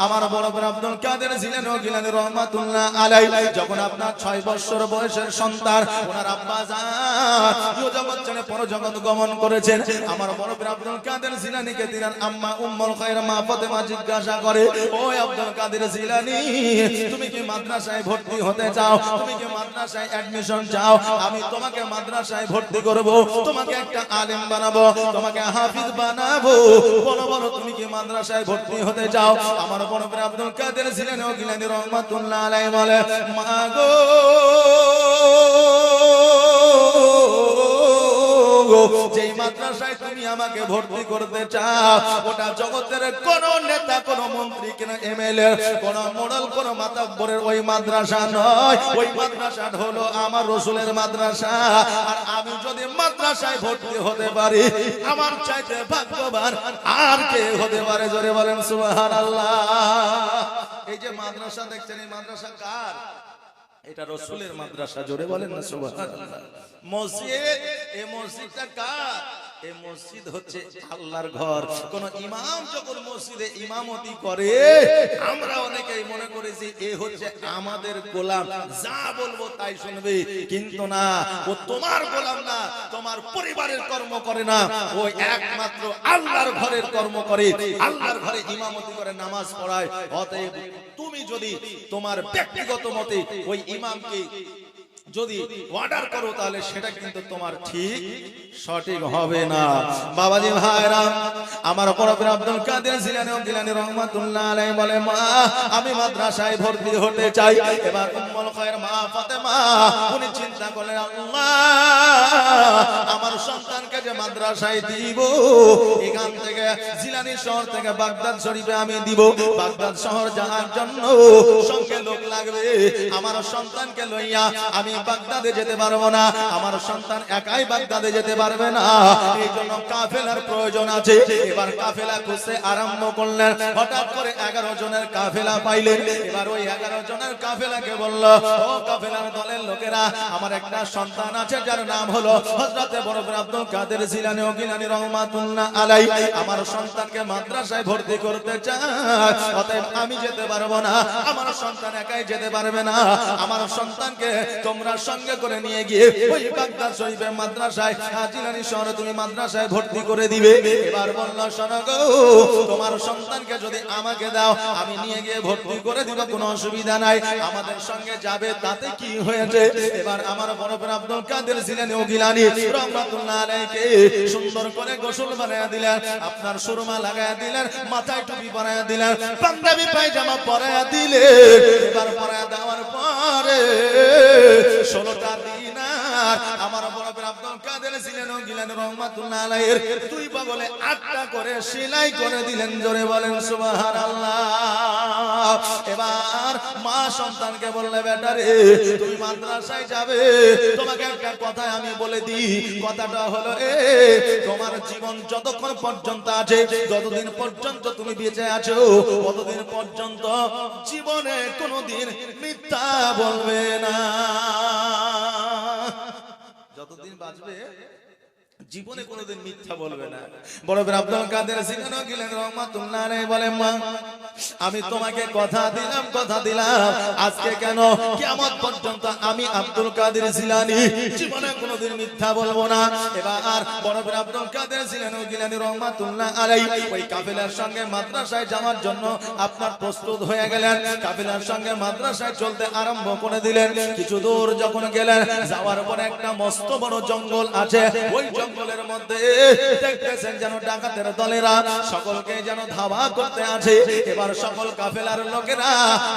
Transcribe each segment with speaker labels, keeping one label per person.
Speaker 1: আমার বড় ভাই আব্দুল কাদের জিলানী ও গিলানী রহমাতুল্লাহ আলাইহি যখন আপনার 6 বছর বয়সের সন্তান ওনার আব্বা জান জগৎ ছেড়ে পরজগৎ গমন করেছেন, আমার বড় ভাই আব্দুল কাদের জিলানীকে তিনার আম্মা উম্মুল খায়র মা ফাতেমা জিজ্ঞাসা করে, ও আব্দুল কাদের জিলানী, তুমি কি মাদ্রাসায় ভর্তি হতে চাও? তুমি কি মাদ্রাসায় অ্যাডমিশন চাও? আমি তোমাকে মাদ্রাসায় ভর্তি করব, তোমাকে একটা আলেম বানাবো, তোমাকে হাফিজ বানাবো, বলো বলো তুমি কি মাদ্রাসায় ভর্তি হতে চাও? আমার বড় ভাই আব্দুল কাদের জিলানী ও গিলানী রহমাতুল্লাহ আলাইহি বলে, মা গো যেই মাদ্রাসায় তুমি আমাকে ভর্তি করতে চাও ওটা জগতের কোন নেতা, কোন মন্ত্রী, কোন এমএলএ, কোন মডেল, কোন মাতাব্বরের ওই মাদ্রাসা নয়, ওই মাদ্রাসাটা হলো আমার রাসূলের মাদ্রাসা। আর আমি যদি মাদ্রাসায় ভর্তি হতে পারি আমার চাইতে ভাগ্যবান আর কে হতে পারে? জোরে বলেন সুবহানাল্লাহ। এই যে মাদ্রাসা দেখছেন, এই মাদ্রাসা কার? এটা রাসূলের মাদ্রাসা। জোরে বলেন না সুবহানাল্লাহ। মসজিদ, এই মসজিদটা কার? এই মসজিদ হচ্ছে আল্লাহর ঘর। কোন ইমাম যখন মসজিদে ইমামতি করে আমরা অনেকেই মনে করেছি এ হচ্ছে আমাদের গোলাম, যা বলবো তাই শুনবে, কিন্তু না, ও তোমার গোলাম না, তোমার পরিবারের কর্ম করে না, ও একমাত্র আল্লাহর ঘরের কর্ম করে, আল্লাহর ঘরে ইমামতি করে, নামাজ পড়ায়। অতএব তুমি যদি তোমার ব্যক্তিগত মতে ওই ইমামকে যদি অর্ডার করো তাহলে সেটা কিন্তু তোমার ঠিক সঠিক হবে না। বাবাজি ভাইরা, আমার বড় ভাই আব্দুল কাদের জিলানী ও গিলানী রহমাতুল্লাহ আলাইহি বলে, মা আমি মাদ্রাসায় ভর্তি হতে চাই। এবার উম্মুল খায়র মা ফাতেমা উনি চিন্তা করলেন, আল্লাহ আমার সন্তানকে যে মাদ্রাসায় দিব, এখান থেকে জিলানী শহর থেকে বাগদাদ শরীফে আমি দিব, বাগদাদ শহর যাওয়ার জন্য সঙ্গে লোক লাগবে, আমার সন্তানকে লইয়া আমি বাগদাদে যেতে পারবো না, আমার সন্তান একাই বাগদাদে যেতে পারবে না, এই জন্য কাফেলার প্রয়োজন আছে। এবার কাফেলা খুঁজতে আরম্ভ করলেন। হঠাৎ করে 11 জনের কাফেলা পাইলেন। এবার ওই 11 জনের কাফেলাকে বলল, ও কাফেলার দলের লোকেরা, আমার একটা সন্তান আছে যার নাম হলো হযরতে বড় ভাই আব্দুল কাদের জিলানী ও গিলানী রহমাতুল্লাহ আলাইহি, আমার সন্তানকে মাদ্রাসায় ভর্তি করতে চায়, অতএব আমি যেতে পারবো না, আমার সন্তান একাই যেতে পারবে না, আমার সন্তানকে তোমরা সঙ্গে করে নিয়ে গিয়ে ওই বাগদাদ শরীফে মাদ্রাসায় জিলানী শহরে তুমি মাদ্রাসায় ভর্তি করে দিবে। এবার বলল, শোনো গো, তোমার সন্তানকে যদি আমাকে দাও আমি নিয়ে গিয়ে ভর্তি করে দিব, কোনো অসুবিধা নাই, আমাদের সঙ্গে যাবে, তাতে কি হয়েছে? এবার আমার বড় ভাই আব্দুল কাদের জিলানী ও গিলানী রহমাতুল্লাহ আলাইহিকে সুন্দর করে গোসল বানায়া দিলেন, আপনার সুরমা লাগায়া দিলেন, মাথায় টুপি পরায়া দিলেন, পাঞ্জাবি পায়জামা পরায়া দিলেন। এবার পরায়া দেওয়ার পরে 16টা দিনার আমার বড় ভাই আব্দুল কাদের জিলানী ও গিলানী রহমাতুল্লাহ আলাইহির দুই বগলে 8টা করে সেলাই করে দিলেন। জোরে বলেন সুবহানাল্লাহ। এবার মা সন্তানকে বললে, বেটা রে তুমি মাদ্রাসায় যাবে, তোমাকে একটা কথা আমি বলে দিই, কথাটা হলো তোমার জীবন যতক্ষণ পর্যন্ত আছে, যতদিন পর্যন্ত তুমি বেঁচে আছো, ততদিন পর্যন্ত জীবনে কোনোদিন মিথ্যা বলবে না। যতদিন বাঁচবে জীবনে কোনোদিন মিথ্যা বলবে না। বড় ভাই আব্দুল কাদের জিলানী ও গিলানী রহমাতুল্লাহ আলাইহি বলে, মা আমি তোমাকে কথা দিলাম আজকে কেন কিয়ামত পর্যন্ত আমি আব্দুল কাদের জিলানী জীবনে কোনোদিন মিথ্যা বলবো না। এবার বড় ভাই আব্দুল কাদের জিলানী ও গিলানী রহমাতুল্লাহ আলাইহি ওই কাফেলার সঙ্গে মাদ্রাসায় যাওয়ার জন্য আপনার প্রস্তুত হয়ে গেলেন, কাফেলার সঙ্গে মাদ্রাসায় চলতে আরম্ভ করে দিলেন। কিছু দূর যখন গেলেন, যাওয়ার পরে একটা মস্ত বড় জঙ্গল আছে, ওই জঙ্গলের মধ্যে দেখতেছেন যেন ডাকাতের দলেরা সকলকে যেন ধাওয়া করতে আছে। এবার সকল কাফেলার লোকেরা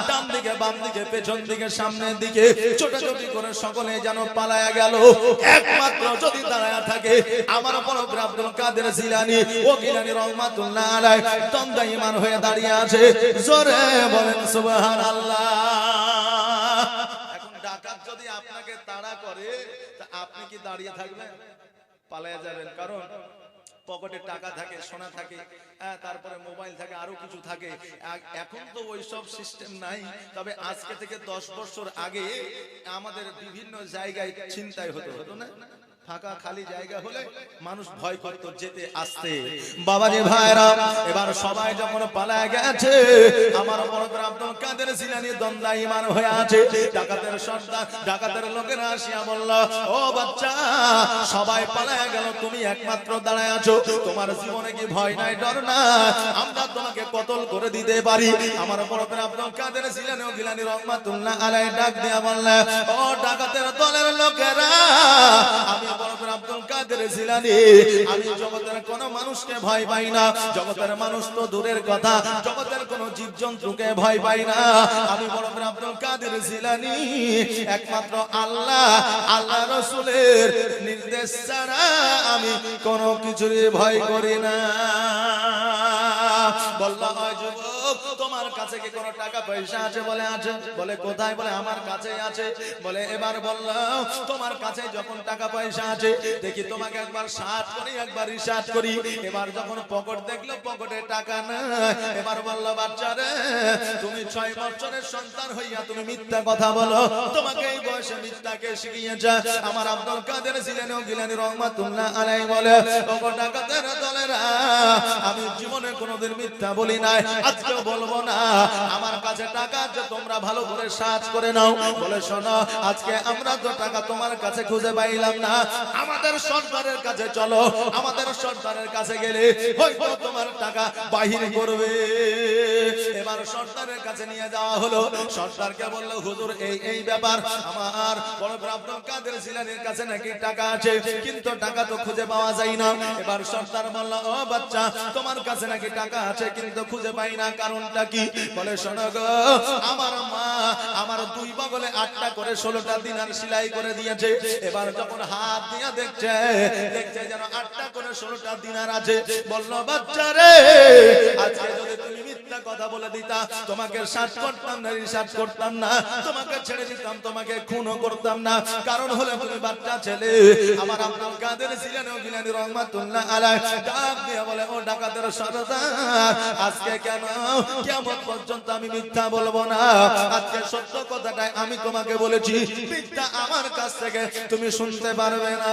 Speaker 1: ডান দিকে বাম দিকে পেছন দিকে সামনের দিকে ছোটাছুটি করে সকলে যেন পালায়া গেল। একমাত্র যদি দাঁড়ায়া থাকে আমার বড় ভাই আব্দুল কাদের জিলানী ও গিলানী রহমাতুল্লাহ আলাইহি তন্দা ঈমান হয়ে দাঁড়িয়ে আছে। জোরে বলেন সুবহানাল্লাহ। এখন ডাকাত যদি আপনাকে তাড়া করে তা আপনি কি দাঁড়িয়ে থাকবেন? পালায়া যাবেন, কারণ পকেটে টাকা থাকে, সোনা থাকে, তারপরে মোবাইল থাকে, আরো কিছু থাকে। এখন তো ওইসব সিস্টেম নাই, তবে আজকে থেকে 10 বছর আগে আমাদের বিভিন্ন জায়গায় ছিনতাই হতো না, ফাঁকা খালি জায়গা হলে মানুষ ভয় করত যেতে আসতে। বাবাজি ভাইরা, এবার সবাই যখন পালায় গেছে, আমার বড় আব্দুল কাদের জিলানী দণ্ডায়মান হয়ে আছে। ডাকাতের সর্দার, ডাকাতের লোকেরা আসিয়া বলল, ও বাচ্চা, সবাই পালায় গেল, তুমি একমাত্র দাঁড়ায় আছো, তোমার জীবনে কি ভয় নাই, ডর না? আমরা তোমাকে কতল করে দিতে পারি। আমার বড় আব্দুল কাদের জিলানী ও গিলানী রহমাতুল্লাহ আলাইহি ডাক দিয়া বললেন, ও ডাকাতের দলের লোকেরা, আমি বড় আব্দুল কাদের জিলানী, আমি জগতের কোন মানুষকে ভয় পাই না। জগতের মানুষ তো দূরের কথা, জগতের কোন জীবজন্তুকে ভয় পাই না। আমি বড় আব্দুল কাদের জিলানী একমাত্র আল্লাহ, আল্লাহ রাসূলের নির্দেশ ছাড়া আমি কোন কিছুরই ভয় করি না। বললাম, যুবক, তোমার কাছে কি কোনো টাকা পয়সা আছে? বলে আছে। বলে কোথায়? বলে আমার কাছে আছে। বলে এবার বললাম, তোমার কাছে যখন টাকা পয়সা আছে, দেখি তোমাকে একবার সার্চ করি, একবার রিসার্চ করি। এবার যখন পকেট দেখলো, পকেটে টাকা না। এবার বললো, বাচ্চারে, তুমি 6 বছরের সন্তান হইয়া তুমি মিথ্যা কথা বলো, তোমাকে এই বয়সে মিথ্যাকে শিখিয়েছে আমার আব্দুল কাদের জিলানী ও গিলানী রহমাতুল্লাহ আলাইহি বলে, ও ডাকাতের দলেরা, আমি জীবনে কোনোদিন মিথ্যা বলি নাই, আজকেও বলবো না। আমার কাছে টাকা আছে, তোমরা ভালো করে সার্চ করে নাও। বলে শোনো, আজকে আমরা তো টাকা তোমার কাছে খুঁজে পাইলাম না, আমাদের সরকারের কাছে চলো, আমাদের সরকারের কাছে গেলে হয়তো তোমার টাকা বাহির করবে। এবার সরকারের কাছে নিয়ে যাওয়া হলো। সরকারকে বলল, হুজুর, এই ব্যাপার, আমার বড় আব্দুল কাদের জিলানীর কাছে নাকি টাকা আছে, কিন্তু টাকা তো খুঁজে পাওয়া যায় না। এবার সরকার বলল, ও বাচ্চা, তোমার কাছে নাকি টাকা আছে কিন্তু খুঁজে পাই না, কারণটা কি? বলে শোনো গো, আমার মা আমার 2 বগলে 8টা করে 16টা দিনার সেলাই করে দিয়েছে। এবার যখন হাত দিয়া দেখছে যেন 8টা করে 16টা দিনার আছে। বলল, বাচ্চা রে, আজকে যদি তুমি মিথ্যা কথা বলে দিতা, তোমাকে সার্চ করতাম না, রিসার্চ করতাম না, তোমাকে ছেড়ে দিতাম, তোমাকে খুনও করতাম না। কারণ হলো তুমি বাচ্চা ছেলে। আমার আব্দুল কাদের জিলানী ও গিলানী রহমাতুল্লাহ আলাইহি ডাক দিয়া বলে, ও ডাকাতের সর্দার, আজকে কেন কিয়ামত পর্যন্ত আমি মিথ্যা বলবো না? আজকে সত্য কথাটাই আমি তোমাকে বলেছি, মিথ্যা আমার কাছ থেকে তুমি শুনতে পারবে না।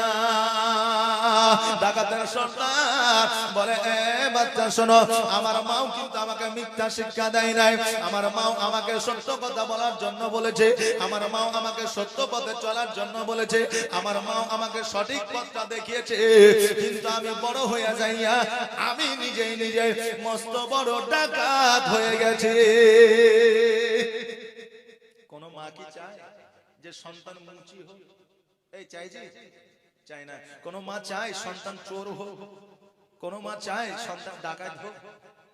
Speaker 1: ডাকাতের সর্দার বলে, এ বাচ্চা শোনো, আমার মাও কিন্তু আমাকে মিথ্যা শিক্ষা দেয় নাই। আমার মাও আমাকে সত্য কথা বলার জন্য বলেছে, আমার মাও আমাকে সত্য পথে চলার জন্য বলেছে, আমার মাও আমাকে সঠিক পথটা দেখিয়েছে। কিন্তু আমি বড় হয়ে যাইয়া আমি নিজেই নিজে মস্ত বড় ডাকাত হয়ে গেছে। কোন মা কি চায় যে সন্তান মুচি হোক? এই চাই যে চাই না। কোন মা চায় সন্তান চোর হোক? কোন মা চায় সন্তান ডাকাত হোক?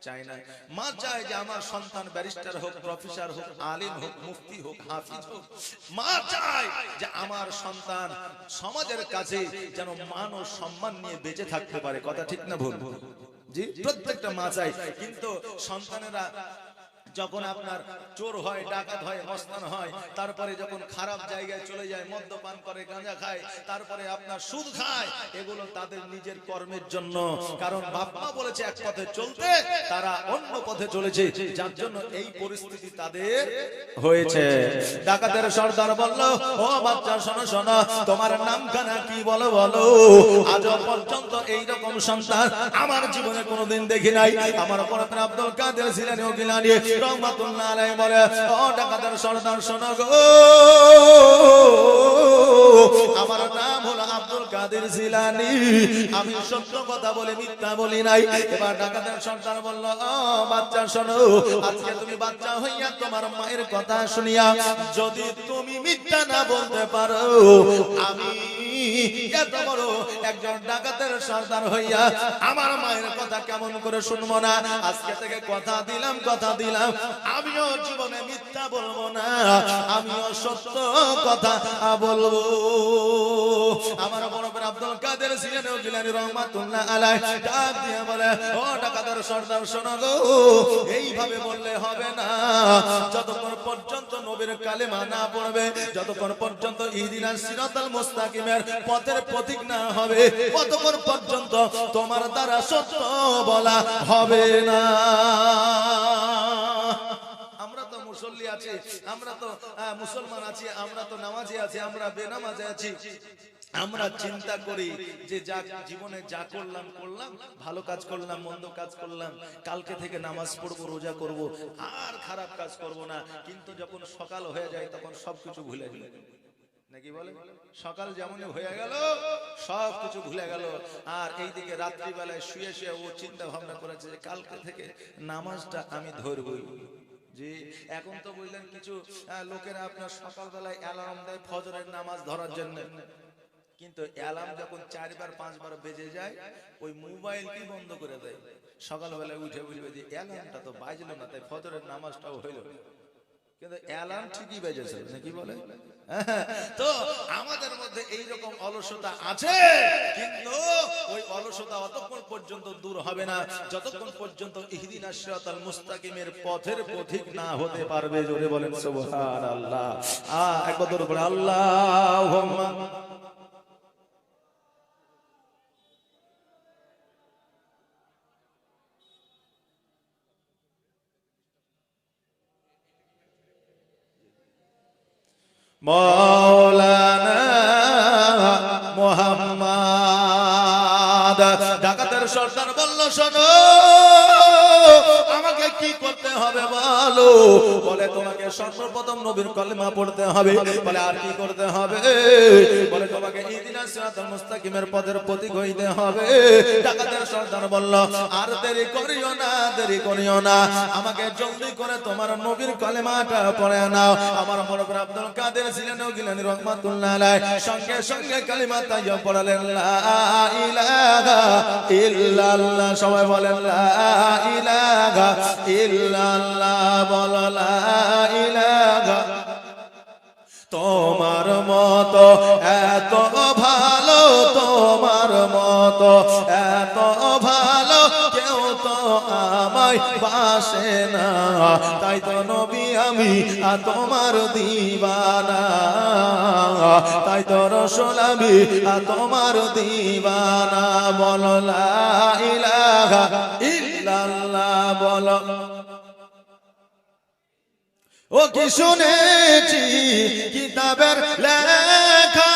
Speaker 1: চায় না। মা চায় যে আমার সন্তান ব্যারিস্টার হোক, প্রফেসর হোক, আলিম হোক, মুফতি হোক, হাফিজ হোক। মা চায় যে আমার সন্তান সমাজের কাছে যেন মান ও সম্মান নিয়ে বেঁচে থাকতে পারে। কথা ঠিক না ভুল? জি, প্রত্যেকটা মা চায়। কিন্তু সন্তানেরা যখন আপনার চোর হয়, ডাকাত হয়, মস্তান হয়, তারপরে যখন খারাপ জায়গায় চলে যায়, মদ্যপান করে, গাঁজা খায়, তারপরে আপনার সুদ খায়, এগুলো তাদের নিজের কর্মের জন্য। কারণ বাপ মা বলেছে এক পথে চলতে, তারা অন্য পথে চলেছে, যার জন্য এই পরিস্থিতি তাদের হয়েছে। ডাকাতের সর্দার বলল, ও বাচ্চা, শোনো শোনো, তোমার নামখানা কি বলো বলো? আজ পর্যন্ত এইরকম সন্তান আমার জীবনে কোনোদিন দেখি নাই। আমার বড় আব্দুল কাদের জিলানী ও গিলানী রহমাতুল্লাহ আলাইহি বলে, ও ডাকাতের সর্দার শোনো গো, আমার নাম হলো আব্দুল কাদের জিলানী, আমি সত্য কথা বলে মিথ্যা বলি নাই। এবার ডাকাতের সর্দার বলল, ও বাচ্চা শোনো, আজকে তুমি বাচ্চা হইয়া তোমার মায়ের কথা শুনিয়া যদি তুমি মিথ্যা না বলতে পারো, আমি এত বড় একজন ডাকাতের সর্দার হইয়া আমার মায়ের কথা কেমন করে শুনবো না? আজকে থেকে কথা দিলাম, কথা দিলাম, আমিও জীবনে মিথ্যা বলবো না, আমিও সত্য কথা বলবো। আমার বড় আব্দুল কাদের জিলানী রহমাতুল্লাহ আলাইহি ডাক দিয়ে বলে, ও ডাকাতের সর্দার শোনো গো, এইভাবে বললে হবে না। যতক্ষণ পর্যন্ত নবীর কালেমা না পড়বে, যতক্ষণ পর্যন্ত ইহদিনাস সিরাতাল মুস্তাকিমের পথের প্রতীক না হবে, ততক্ষণ পর্যন্ত তোমার দ্বারা সত্য বলা হবে না। আমরা তো মুসল্লি আছি, আমরা তো মুসলমান আছি, আমরা তো নামাজি আছি, আমরা বেনামাজি আছি, আমরা চিন্তা করি যে যা জীবনে যা করলাম করলাম, ভালো কাজ করলাম, মন্দ কাজ করলাম, কালকে থেকে নামাজ পড়বো, রোজা করব, আর খারাপ কাজ করব না। কিন্তু যখন সকাল হয়ে যায় তখন সবকিছু ভুলে যাই, নাকি বলে? সকাল যেমন হয়ে গেল সব কিছু ভুলে গেল। আর এইদিকে রাত্রিবেলায় শুয়ে শুয়ে ও চিন্তা ভাবনা করেছে যে কালকে থেকে নামাজটা আমি ধরবই। জি, এখন তো বুঝলেন কিছু লোকেরা আপনার সকালবেলায় অ্যালার্ম দেয় ফজরের নামাজ ধরার জন্য, কিন্তু অ্যালার্ম যখন 4 বার 5 বার বেজে যায় ওই মোবাইল কি বন্ধ করে দেয়। সকালবেলায় উঠে বলবে যে অ্যালার্মটা তো বাজলো না, তাই ফজরের নামাজটাও হইল, কিন্তু অ্যালার্ম ঠিকই বেজেছে, নাকি বলে? তো আমাদের মধ্যে এইরকম অলসতা আছে, কিন্তু ওই অলসতা অতক্ষণ পর্যন্ত দূর হবে না যতক্ষণ পর্যন্ত ইহদিনাস সিরাতাল মুস্তাকিমের পথের পথিক না হতে পারবে। জোরে বলেন সুবহানাল্লাহ। একবার জোরে বলে আল্লাহুম্মা। মৌলানা মুহাম্মদ ডাকাতের সর্দার বলল, শোনো আমাকে কি করতে হবে বলো। বলে তোমাকে সর্বপ্রথম নবীর কলেমা পড়তে হবে। বলে আর কি করতে হবে? বলে তোমাকে ইহদিনাস সিরাতাল মুস্তাকিমের পথের পথিক হইতে হবে। ডাকাতের সর্দার বলল, আর দেরি করিও না, দেরি করিও না, আমাকে জলদি করে তোমার নবীর কলেমাটা পড়ে নাও। আমার মুরব্বি আব্দুল কাদের জিলানী গিলানী রাহমাতুল্লাহ আলাইহি সঙ্গে সঙ্গে কালিমা তাইয়্যিবা পড়লেন, লা ইলাহা ইল্লাল্লাহ। সবাই বলেন লা ইলাহা ইল্লাল্লাহ, বলো লা ইলাহা। তোমার মতো এত ভালো, তোমার মতো এত ভালো কেউ তো আমায় বাসে না, তাই তো নবী আমি তোমার দিওয়ানা, তাই তো রাসূল আমি তোমার দিওয়ানা। বলো লা ইলাহা ইল্লাল্লাহ, বলো। ও কি শুনেছি কিতাবের লেখা,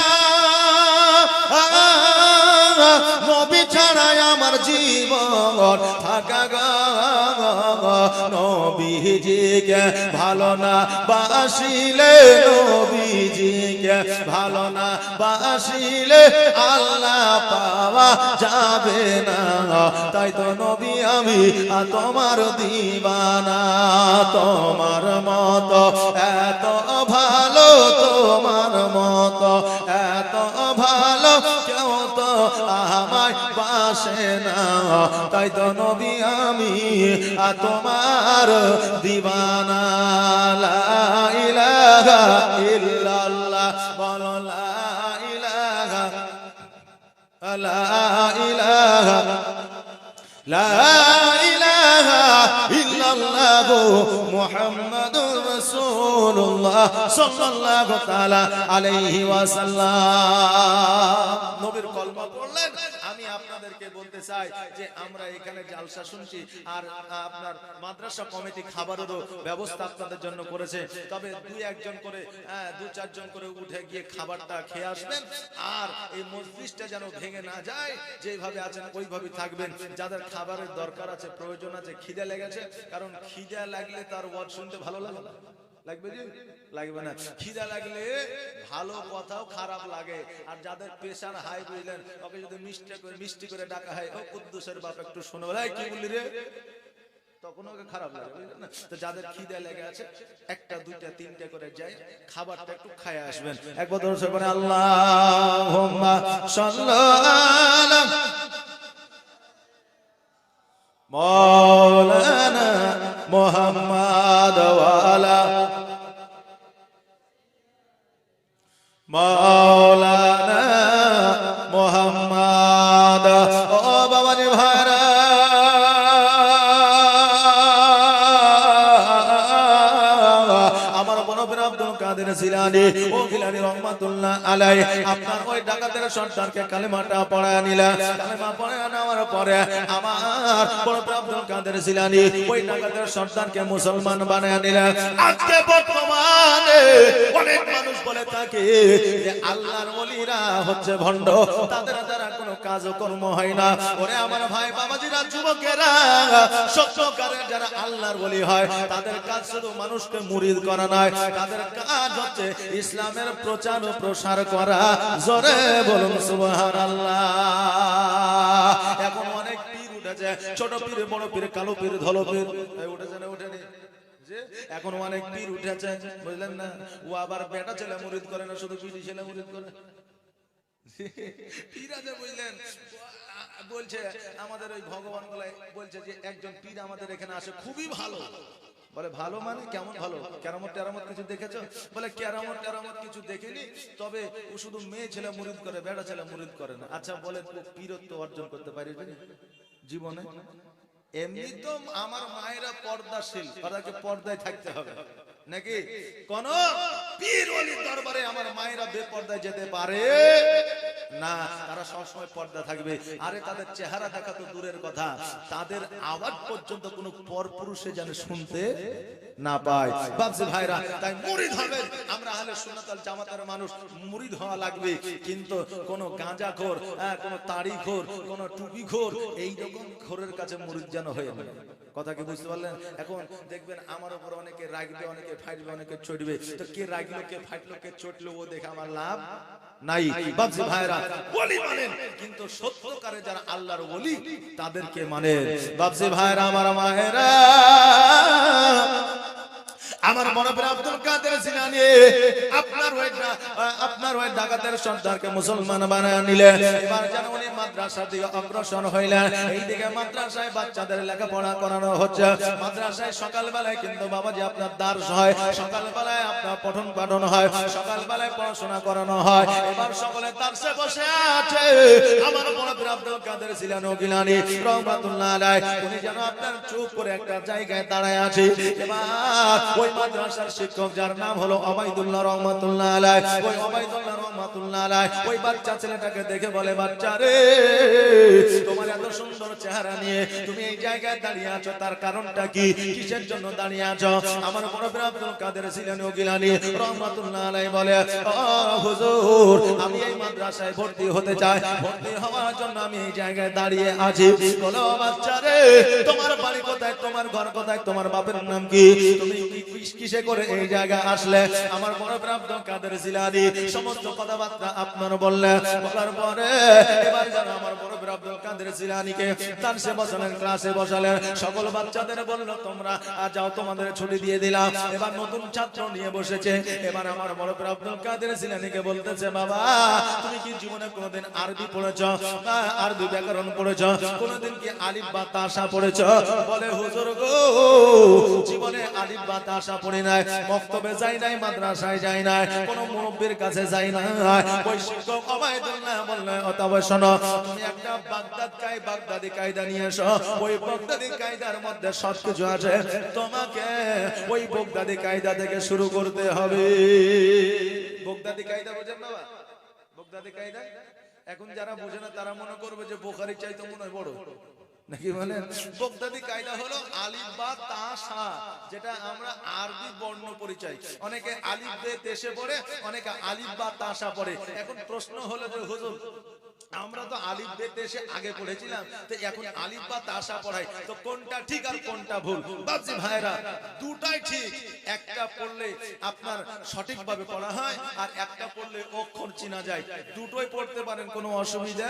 Speaker 1: নবী ছাড়াই আমার জীবন থাকা গো, নবীজিকে ভালো না বাসিলে, নবীজিকে ভালো না বাসিলে আল্লাহ পাওয়া যাবে না, তাই তো নবী আমি তোমার দিওয়ানা। তোমার মতো এত ভালো, তোমার মতো এত ভালো কেউ তো আমায় বাসে না, তাই তো নবী আমি তোমার দিওয়ানা। লা ইলাহা ইল্লাল্লাহ, বলো লা ইলাহা, লা ইলাহা, লা ইলাহা ইল্লাল্লাহ মুহাম্মাদুর রাসূলুল্লাহ সাল্লাল্লাহু তাআলা আলাইহি ওয়াসাল্লাম। নবীর কলমা পড়লেন। আমি আপনাদেরকে বলতে চাই যে আমরা এখানে জালসা শুনছি, আর আপনার মাদ্রাসা কমিটি খাবারেরও ব্যবস্থা আপনাদের জন্য করেছে। তবে দুই একজন করে, দু চারজন করে উঠে গিয়ে খাবারটা খেয়ে আসবেন, আর এই মজলিসটা যেন ভেঙে না যায়, যেভাবে আছেন ওইভাবে থাকবেন। যাদের খাবারের দরকার আছে, প্রয়োজন আছে, খিদে লেগেছে, কারণ খিদে লাগলে তার ওয়াজ শুনতে ভালো লাগে না, লাগবে যে লাগবে না। খিদা লাগলে ভালো কথাও খারাপ লাগে। আর যাদের প্রেশার হাই বুঝলেন, ওকে যদি মিষ্টি করে ডাকা হয়, ও কুদ্দুসের বাপ একটু শোনো, ভাই কি বললি রে, তখন ওকে খারাপ লাগে, বুঝলেন না? তো যাদের খিদে লেগে আছে একটা দুইটা তিনটা করে যায়, খাবারটা একটু খায় আসবেন। একবার দরুদ পড়ে আল্লাহুম্মা সাল্লি আলা মাওলানা মুহাম্মাদ ওয়া আলা মাওলানা মুহাম্মাদ। ও বাবাজি ভাইরা, আমার বনবীর আব্দুল কাদের জিলানী ও গিলানী রহমাতুল্লাহ আলাইহি আপনার ওই ডাকাতের সর্দারকে কালেমাটা পড়ায় নিলেন। কালেমা পড়ায় নেওয়ার পরে আমার বড় আব্দুল কাদের জিলানী ওই ডাকাতের সর্দারকে মুসলমান বানায় নিলেন। আজকে বর্তমানে অনেক মানুষ বলে থাকে যে আল্লাহর ওলিরা হচ্ছে ভণ্ড, তাদের দ্বারা কোনো কাজকর্ম হয় না। ওরে আমার ভাই বাবাজিরা, যুবকেরা, সত্যকারের যারা আল্লাহর ওলি হয় তাদের কাজ শুধু মানুষকে মুরিদ করা নয়, তাদের কাজ হচ্ছে ইসলামের প্রচার ও প্রসার করা। জোরে বলুন সুবহানাল্লাহ। এখন অনেক পীর উঠেছে, ছোট পীর, বড় পীর, কালো পীর, ধলো পীর উঠেছে না উঠেনি? এখন অনেক পীর উঠেছে, বুঝলেন না? ও আবার বেটা ছেলে মুরিদ করে না, শুধু বিটি ছেলে মুরিদ করে। পীর আছে, বুঝলেন? বলছে আমাদের ওই ভগবান গলায় বলছে যে একজন পীর আমাদের এখানে আসে, খুবই ভালো। বলে ভালো মানে কেমন ভালো? কেরামত টেরামত কিছু দেখেছো? বলে কেরামত টেরামত কিছু দেখিনি, তবে ও শুধু মেয়ে ছেলে মুরিদ করে, বেটা ছেলে মুরিদ করে না। আচ্ছা বলে পীরত্ব অর্জন করতে পারবে জীবনে? এমনি তো আমার মায়েরা পর্দাশীল, তাদেরকে পর্দায় থাকতে হবে নাকি? কোন পীর ওলির দরবারে আমার মায়েরা বেপর্দায় যেতে পারে না, তারা সবসময় পর্দা থাকবে। আরে তাদের চেহারা দেখা তো দূরের কথা, তাদের আওয়াজ পর্যন্ত কোনো পরপুরুষে যেন শুনতে না পায়। বাপজি ভাইরা, তাই মুরিদ হবে আমরা আহলে সুন্নাত ওয়াল জামাতের মানুষ, মুরিদ হওয়া লাগবে। কিন্তু কোন গাঁজাখোর, কোন তাড়িখোর, কোন টুপিখোর, এইরকম খোরের কাছে মুরিদ যেন হয়ে না। কথা কি বুঝতে পারলেন? এখন দেখবেন আমার উপর অনেকে রাগবে, অনেকে ফাইটবে, অনেকে চটবে। তো কে রাগলো, কে ফাইটলো, কে চটলো, ও দেখে আমার লাভ নাই। বাপজি ভাইরা, ওলি মানেন, কিন্তু সত্যকারে যারা আল্লাহর ওলি তাদেরকে মানে। বাপজি ভাইরা, আমার মায়েরা, আমার মনে পড়ে আব্দুল কাদের জিলানী আপনার ওই ডাকাতের সর্দারকে মুসলমান বানায় নিলেন। এবার যেন উনি মাদ্রাসার দিকে অগ্রসর হইলেন। এইদিকে মাদ্রাসায় বাচ্চাদের লেখাপড়া করানো হচ্ছে। মাদ্রাসায় সকালবেলায় কিন্তু বাবাজি আপনার দার্স হয়, সকালবেলায় আপনার পঠন পাঠন হয়, সকালবেলায় পড়াশোনা করানো হয়। এবার সকলে দার্সে বসে আছে। আমার মনে পড়ে আব্দুল কাদের জিলানী ও গিলানী রহমাতুল্লাহ আলাইহি উনি যেন আপনার চুপ করে একটা জায়গায় দাঁড়ায় আছে। এবার ওই মাদ্রাসার শিক্ষক যার নাম হলো ওবাইদুল্লাহ রহমাতুল্লাহ আলাইহি, ওই ওবাইদুল্লাহ রহমাতুল্লাহ আলাইহি ওই বাচ্চা ছেলেটাকে দেখে বলে, বাচ্চা রে, তোমার এত সুন্দর চেহারা নিয়ে তুমি এই জায়গায় দাঁড়িয়ে আছো, তার কারণটা কি? কিসের জন্য দাঁড়িয়ে আছো? আমার বড় ভাই আব্দুল কাদের জিলানী ও গিলানী রহমাতুল্লাহ আলাইহি বলে, ও হুজুর, আমি এই মাদ্রাসায় ভর্তি হতে চাই, ভর্তি হওয়ার জন্য আমি এই জায়গায় দাঁড়িয়ে আছি। বলো বাচ্চা রে, তোমার বাড়ি কোথায়, তোমার ঘর কোথায়, তোমার বাপের নাম কি, তুমি কিসে করে এই জায়গায় আসলে? আমার বড় ভাই আব্দুল কাদের জিলানী সমস্ত কথাবার্তা আপনার বললেন। বলার পরে এবার যেন আমার বড় ভাই আব্দুল কাদের জিলানীকে দার্সে বসালেন, ক্লাসে বসালেন। সকল বাচ্চাদের বলল, তোমরা যাও, তোমাদের ছুটি দিয়ে দিলাম। এবার নতুন ছাত্র নিয়ে বসেছে। এবার আমার বড় ভাই আব্দুল কাদের জিলানীকে বলতেছে, বাবা, তুমি কি জীবনে কোনোদিন আরবি পড়েছো, আরবি ব্যাকরণ পড়েছো? কোনোদিন কি আলিফ বা তাসা পড়েছো? বলে, হুজুর গো, জীবনে আলিফ বা তাসা পড়ি নাই, মক্তবে যাই নাই, মাদ্রাসায় যাই নাই, কোন মুরব্বির কাছে যাই নাই। ওই শিক্ষক ওবাইদুল্লাহ বললেন, তবে শোনো, তুমি একটা বাগদাদি কায়দা নিয়ে এসো। ওই বাগদাদি কায়দার মধ্যে সবকিছু আছে, তোমাকে ওই বাগদাদি কায়দা থেকে শুরু করতে হবে। বাগদাদি কায়দা বোঝেন বাবা? বাগদাদি কায়দা এখন যারা বোঝে না তারা মনে করবে যে বুখারী চাইতে মনে হয় বড় নাকি। মানে বাগদাদি কায়দা হলো আলিফ বা তা সা, যেটা আমরা আরবি বর্ণ পরিচয়। অনেকে আলিফ বে দেশে পড়ে, অনেকে আলিফ বা তা সা পড়ে। এখন প্রশ্ন হলো যে হুজুর, আমরা তো আলিফ বে দেশে আগে পড়েছিলাম, তো এখন আলিফ বা তাসা পড়াই, তো কোনটা ঠিক আর কোনটা ভুল? বাপজি ভাইরা, দুটাই ঠিক। একটা পড়লে আপনার সঠিকভাবে পড়া হয়, আর একটা পড়লে অক্ষর চিনা যায়। দুটোই পড়তে পারেন, কোনো অসুবিধা,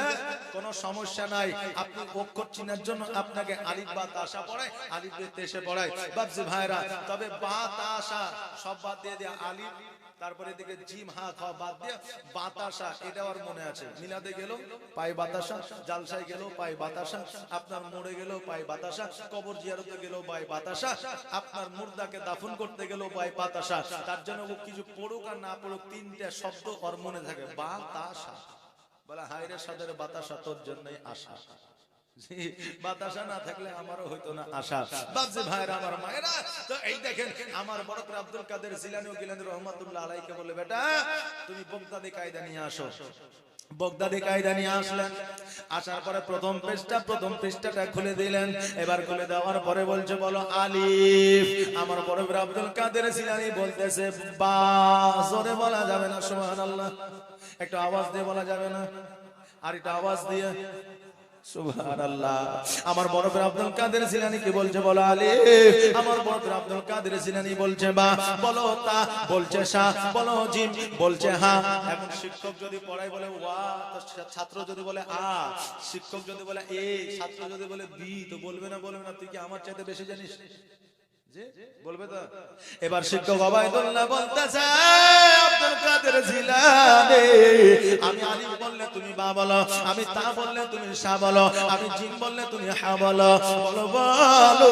Speaker 1: কোনো সমস্যা নাই। আপনি অক্ষর চিনার জন্য আপনাকে আলিফ বা তাসা পড়ায়, আলিফ বে দেশে পড়ায়। বাপজি ভাইরা, তবে বা তাসা সব বাদ দিয়ে দেয়া, আলিফ তারপরে দিকে জিম হা খ বাদ দিয়ে বাতাসা, এটা আর মনে আছে। মিলাদে গেল পায় বাতাসা, জালসায় গেল পায় বাতাসা, আপনার মরে গেল পায় বাতাসা, কবর জিয়ারতে গেল পায় বাতাসা, আপনার মুর্দাকে দাফন করতে গেল পায় বাতাসা। তার জন্য ও কিছু পড়ুক আর না পড়ুক, তিনটা শব্দ ওর মনে থাকে, বাতাসা। বলে, হায়রে সাদের বাতাসা, তোর জন্যই আশা। বাতাসা না থাকলে আমারও হইতো না আশা। বাপজি ভাইরা আমার মায়েরা, তো এই দেখেন আমার বড় করে আব্দুল কাদের জিলানী ও গিলানী রহমাতুল্লাহ আলাইহিকে বলে, বেটা তুমি বগদাদি কায়দা নিয়ে আসো। বগদাদি কায়দা নিয়ে আসলেন। আসার পরে প্রথম পৃষ্ঠাটা খুলে দিলেন। এবার খুলে দেওয়ার পরে বলছে, বলো আলিফ। আমার বড় করে আব্দুল কাদের জিলানী বলতেছে বা। জোরে বলা যাবে না সুবহানাল্লাহ? একটু আওয়াজ দিয়ে বলা যাবে না? আর একটু আওয়াজ দিয়ে সুবহানাল্লাহ। আমার বড় পীর আব্দুল কাদের জিলানী কি বলছে, বলো আলিফ। আমার বড় পীর আব্দুল কাদের জিলানী বলছে বা, বলো তা, বলছে সা, বলো জিম, বলছে হা। এখন শিক্ষক যদি পড়ায় বলে ওয়া, তো ছাত্র যদি বলে আ, শিক্ষক যদি বলে এ, ছাত্র যদি বলে বি, তো বলবে না তুই কি আমার চাইতে বেশি জানিস? বলবে তো। এবার শিক্ষক ওবায়দুল্লাহ বলতেছে, আব্দুল কাদের জিলানী, আমি আলিফ বললে তুমি বা বলো, আমি তা বললে তুমি সা বলো, আমি জিম বললে তুমি হা বলো। বলো বলো,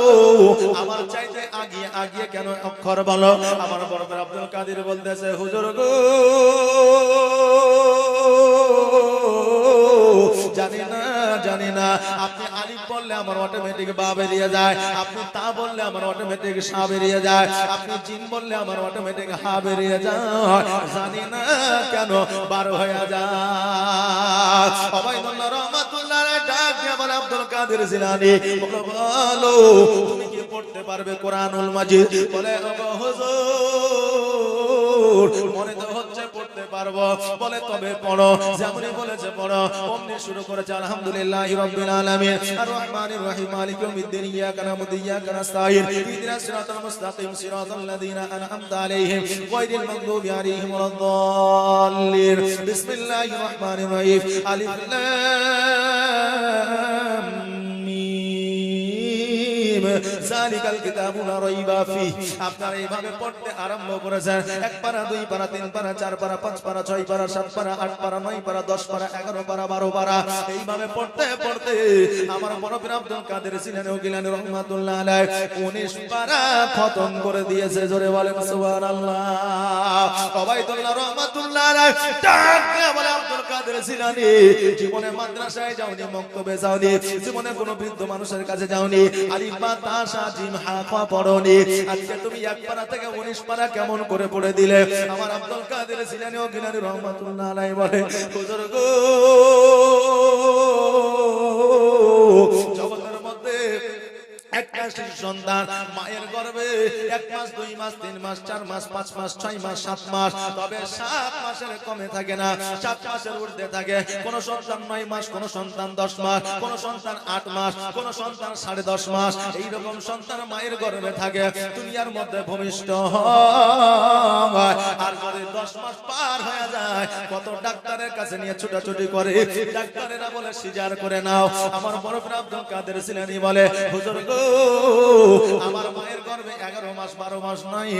Speaker 1: আমার চাইতে আগিয়ে কেন অক্ষর বলো? আমার বড় ভাই আব্দুল কাদের বলতেছে, হুজুর গো জানি না আপনি আলিফ বললে আমার অটোমেটিক বা বেরিয়ে যায়, আপনি তা বললে আমার অটোমেটিক সা বেরিয়ে যায়, আপনি জিন বললে আমার অটোমেটিক হা বেরিয়ে যায়, জানি না কেন বার হয়ে যায়। ওবায়দুল্লাহ রাহমাতুল্লাহ আলাইহি ডাক দিয়ে বলে, আব্দুল কাদের জিলানী বলো তুমি কি পড়তে পারবে কোরআনুল মাজিদ? বলে হুজুর মনে তো হচ্ছে পড়তে পারবো। বলে তবে পড়ো। যেমনই বলেছে পড়ো, অমনি শুরু করেছে আলহামদুলিল্লাহি রাব্বিল আলামিন আর রহমানির রহিম মালিকি ইয়াউমিদ্দিন ইয়্যাকা না'বুদু ওয়া ইয়্যাকা নাস্তাঈন ইহদিনাস সিরাতাল মুস্তাকিম সিরাতাল লাযীনা আন'আমতা আলাইহিম গায়রিল মাগদুবি আলাইহিম ওয়ালাদ-দাল্লিন। বিসমিল্লাহির রহমানির রহিম। আলিফ লাম মিম যালিকাল কিতাবু লা রাইবা ফীহি। আপনারা এইভাবে পড়তে আরম্ভ করেছেন। 1 পারা 2 পারা 3 পারা 4 পারা 5 পারা 6 পারা 7 পারা 8 পারা 9 পারা 10 পারা 11 পারা 12 পারা এইভাবে পড়তে আমার বড় পীর আব্দুল কাদের জিলানী ও গিলানী রহমাতুল্লাহ আলাইহি 19 পারা খতম করে দিয়েছে। জোরে বলেন সুবহানাল্লাহ। ওবায়দুল্লাহ রহমাতুল্লাহ আলাইহি ডাক দিয়ে বলে, আব্দুল কাদের জিলানী জীবনে মাদ্রাসায় যাওনি, মক্তবে যাওনি, জীবনে কোনো বৃদ্ধ মানুষের কাছে যাওনি, আলিফ বা তা সা জিম হা খ পড়োনি, আজকে তুমি 1 পারা থেকে 19 পারা কেমন করে পড়ে দিলে? আমার আব্দুল কাদের জিলানী ও গিলানী রহমাতুল্লাহ আলাইহি বলে, হুজুর গো জগতের মধ্যে একটা শিশু সন্তান মায়ের গর্ভে 1 মাস 2 মাস 3 মাস 4 মাস 5 মাস 6 মাস 7 মাস, তবে 7 মাসের কমে থাকে না, 7 মাসের ঊর্ধ্বে থাকে। কোন সন্তান 9 মাস, কোন সন্তান 10 মাস, কোন সন্তান 8 মাস, কোন সন্তান 10.5 মাস, এইরকম সন্তান মায়ের গর্ভে থাকে, দুনিয়ার মধ্যে ভূমিষ্ঠ হয়। আর যদি 10 মাস পার হয়ে যায়, কত ডাক্তারের কাছে নিয়ে ছুটাছুটি করে, ডাক্তারেরা বলে সিজার করে নাও। আমার বড় পীর আব্দুল কাদের জিলানী বলে, হুজুর গো আমার মায়ের গর্ভে 11 মাস 12 মাস নয়,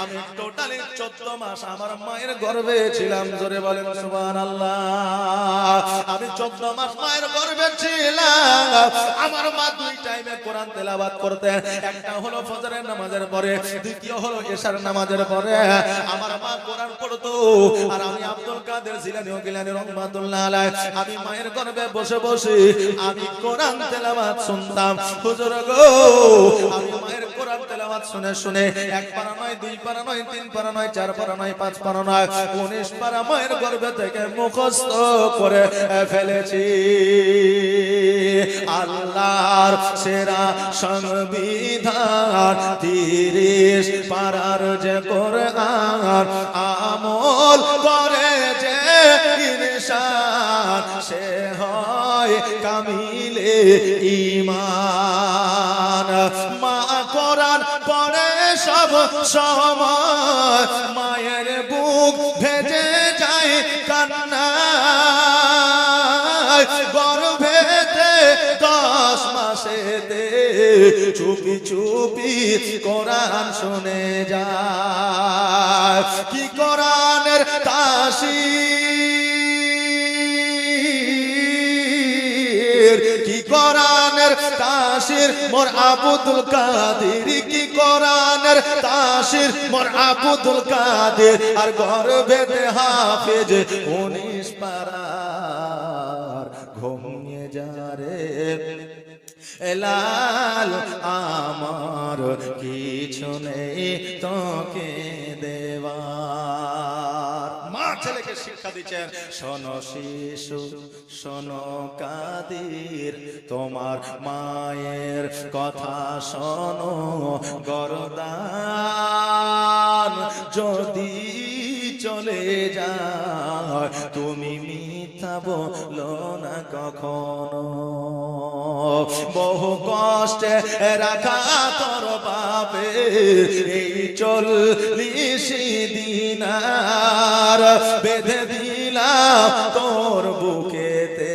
Speaker 1: আমি টোটালি 14 মাস আমার মায়ের গর্ভে ছিলাম। জোরে বলেন সুবহানাল্লাহ। আমি 14 মাস মায়ের গর্ভে ছিলাম। আমার মা 2 টাইমে কোরআন তেলাওয়াত করতেন। একটা হলো ফজরের নামাজের পরে, দ্বিতীয় হলো এশার নামাজের পরে। আমার মা কোরআন পড়তো আর আমি আব্দুল কাদের জিলানী ও গিলানী রহমাতুল্লাহ আলাইহি আমি মায়ের গর্ভে বসে বসে আমি কোরআন তেলাওয়াত শুনতাম। হুজুর গো আমি মায়ের কোরআন তেলাওয়াত শুনে শুনে 1 পারা নয়, 2 পারা নয়, 3 পারা নয়, 4 পারা নয়, 5 পারা নয়, 19 পারা মায়ের গর্ভে থেকে মুখস্থ করে ফেলেছি। আল্লাহর সেরা সংবিধান 30 পারার যে কোরআন আমল করে যে ইনসান সে হয় কামিলে ঈমান। মা কোরআন পড়ে সব সময়, মায়ের বুক ভেজে যায় কান্নায়, গর্ভেতে 10 মাসেতে চুপি চুপি কোরআন শুনে যায়। কি কোরআনের তাসির, কি কোরআনের তাসির মোর আব্দুল কাদের, কি কোরআনের তাসির মোর আব্দুল কাদের। আর গর্ভেতে হাফেজ 19 পারার ঘুমিয়ে যা রে লাল আমার কিছু নেই তোকে দেওয়ার। মা ছেলেকে শিক্ষা দিচ্ছেন, শোনো শিশু শোনো কাদির, তোমার মায়ের কথা শোনো গরদান, যদি চলে যায় তুমি মিথ্যা বলো না কখনো। বহু কষ্টে রাখা তোর বাপে এই 40 দিনার বেঁধে দিলাম তোর বুকেতে,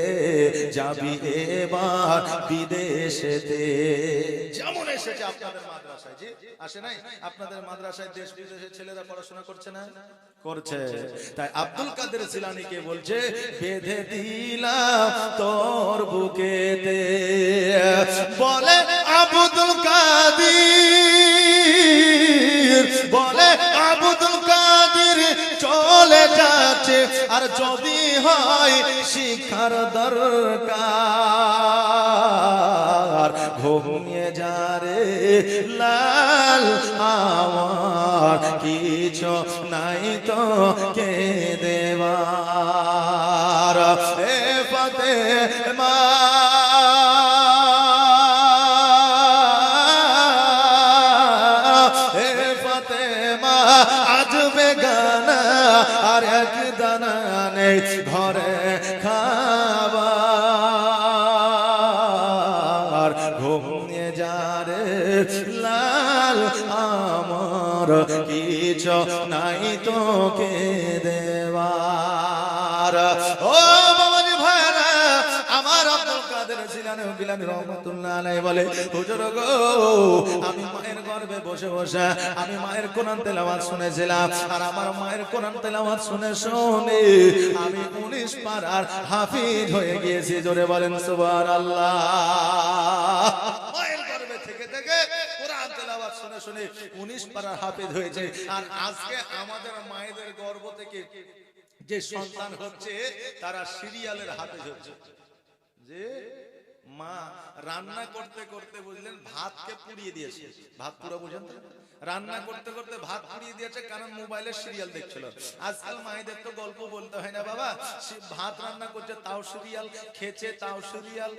Speaker 1: যাবি এবার বিদেশেতে। যেমন এসেছে আপনাদের মাদ্রাসায়, জি আসে নাই? আপনাদের মাদ্রাসায় দেশ বিদেশের ছেলেরা পড়াশোনা করছে না? করছে। তাই আব্দুল কাদের জিলানীকে বলছে, বেঁধে দিলাম তোর বুকেতে। বলে আব্দুল কাদের, বলে আব্দুল কাদের চলে যাচ্ছে, আর যদি হয় শিক্ষার দরকার ঘুমিয়ে যা রে লাল আমার কিছু নাই তো কে দেওয়ার। এ ফাতেমা আজ বেগানা আর এক দানা নেই ঘরে খাবার, ঘুমিয়ে যা রে লাল আমার কিছু নাই তোকে দেওয়ার। ও বাবাজি ভাইরা আমার, আব্দুল কাদের জিলানী রহমাতুল্লাহ আলাইহি বলে, হুজুর গো আমি মায়ের গর্ভে বসে বসে আমি মায়ের কোরআন তেলাওয়াত শুনেছিলাম, আর আমার মায়ের কোরআন তেলাওয়াত শুনে শুনে আমি 19 পারার হাফিজ হয়ে গিয়েছি। জোরে বলেন সুবহানাল্লাহ। মায়ের গর্ভে থেকে থেকে কোরআন তেলাওয়াত শুনে শুনে 19 পারার হাফিজ হয়েছে। আর আজকে আমাদের মায়েদের গর্ভ থেকে যে সন্তান হচ্ছে তারা সিরিয়ালের হাফেজ হচ্ছে। যে মা রান্না করতে করতে বুঝলেন ভাতকে পুড়িয়ে দিয়েছে, ভাত পুরো বুঝেন তো, রান্না করতে করতে ভাত পুড়িয়ে দিয়েছে, কারণ মোবাইলে সিরিয়াল দেখছিল। আজকাল মায়েদের তো গল্প বলতে হয় না বাবা, ভাত রান্না করছে তাও সিরিয়াল, খেছে তাও সিরিয়াল,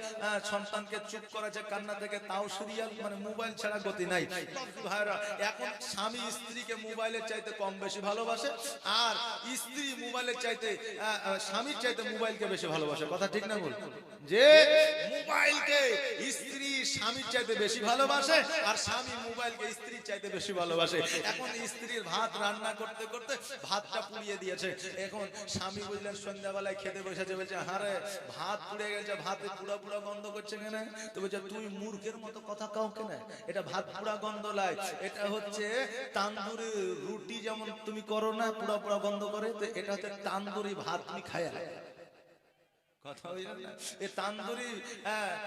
Speaker 1: সন্তানকে চুপ করেছে কান্না থেকে তাও সিরিয়াল, মানে মোবাইল ছাড়া গতি নাই। ভাইরা এখন স্বামী স্ত্রীকে মোবাইলের চাইতে কম বেশি ভালোবাসে, আর স্ত্রী মোবাইলের চাইতে স্বামীর চাইতে মোবাইলকে বেশি ভালোবাসে। কথা ঠিক না বল? যে মোবাইলকে স্ত্রী স্বামীর চাইতে বেশি ভালোবাসে, আর স্বামী মোবাইলকে স্ত্রীর চাইতে বেশি ভালোবাসে। এখন স্ত্রীর ভাত রান্না করতে করতে ভাতটা পুড়িয়ে দিয়েছে। এখন স্বামী বুঝলেন সন্ধ্যাবেলায় খেতে বসেছে, বলছে হারে ভাত পুড়ে গেছে, ভাতে পুড়া পুড়া গন্ধ করছে কেন? তো বলছে তুই মূর্খের মতো কথা কাও কেন, এটা ভাত পুড়া গন্ধ লাই, এটা হচ্ছে তান্দুরি রুটি যেমন তুমি করো না পুড়া পুড়া গন্ধ করে, তো এটা হচ্ছে তান্দুরি ভাত তুমি খায়া। কথা হইল না? এই তান্দুরি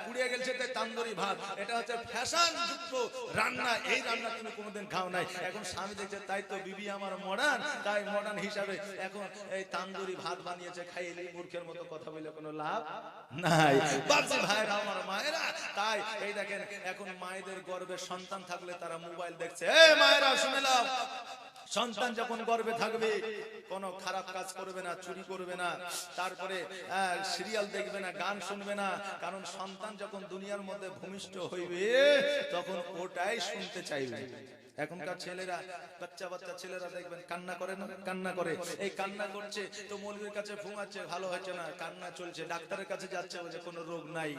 Speaker 1: পুড়িয়ে গেছে তাই তান্দুরি ভাত, এটা হচ্ছে ফ্যাশন যুক্ত রান্না, এই রান্না তুমি কোনোদিন খাও নাই। এখন স্বামী দেখছে তাই তো বিবি আমার মডার্ন, তাই মডার্ন হিসাবে এখন এই তান্দুরি ভাত বানিয়েছে, খাইলে মূর্খের মতো কথা বলে কোনো লাভ নাই। বাপজি ভাইরা আমার মায়েরা, তাই এই দেখেন এখন মায়েদের গর্ভে সন্তান থাকলে তারা মোবাইল দেখছে। এই মায়েরা শুনে নাও, সন্তান যখন গর্ভে থাকবে কোনো খারাপ কাজ করবে না, চুরি করবে না, তারপরে সিরিয়াল দেখবে না, গান শুনবে না, কারণ সন্তান যখন দুনিয়ার মধ্যে ভূমিষ্ঠ হইবে তখন ওটাই শুনতে চাইবে। এখনকার ছেলেরা, বাচ্চা বাচ্চা ছেলেরা দেখবেন কান্না করে না, কান্না করে, এই কান্না করছে তো মৌলবীর কাছে ঘুমাচ্ছে, ভালো হচ্ছে না, কান্না চলছে, ডাক্তারের কাছে যাচ্ছে, বলছে কোনো রোগ নাই।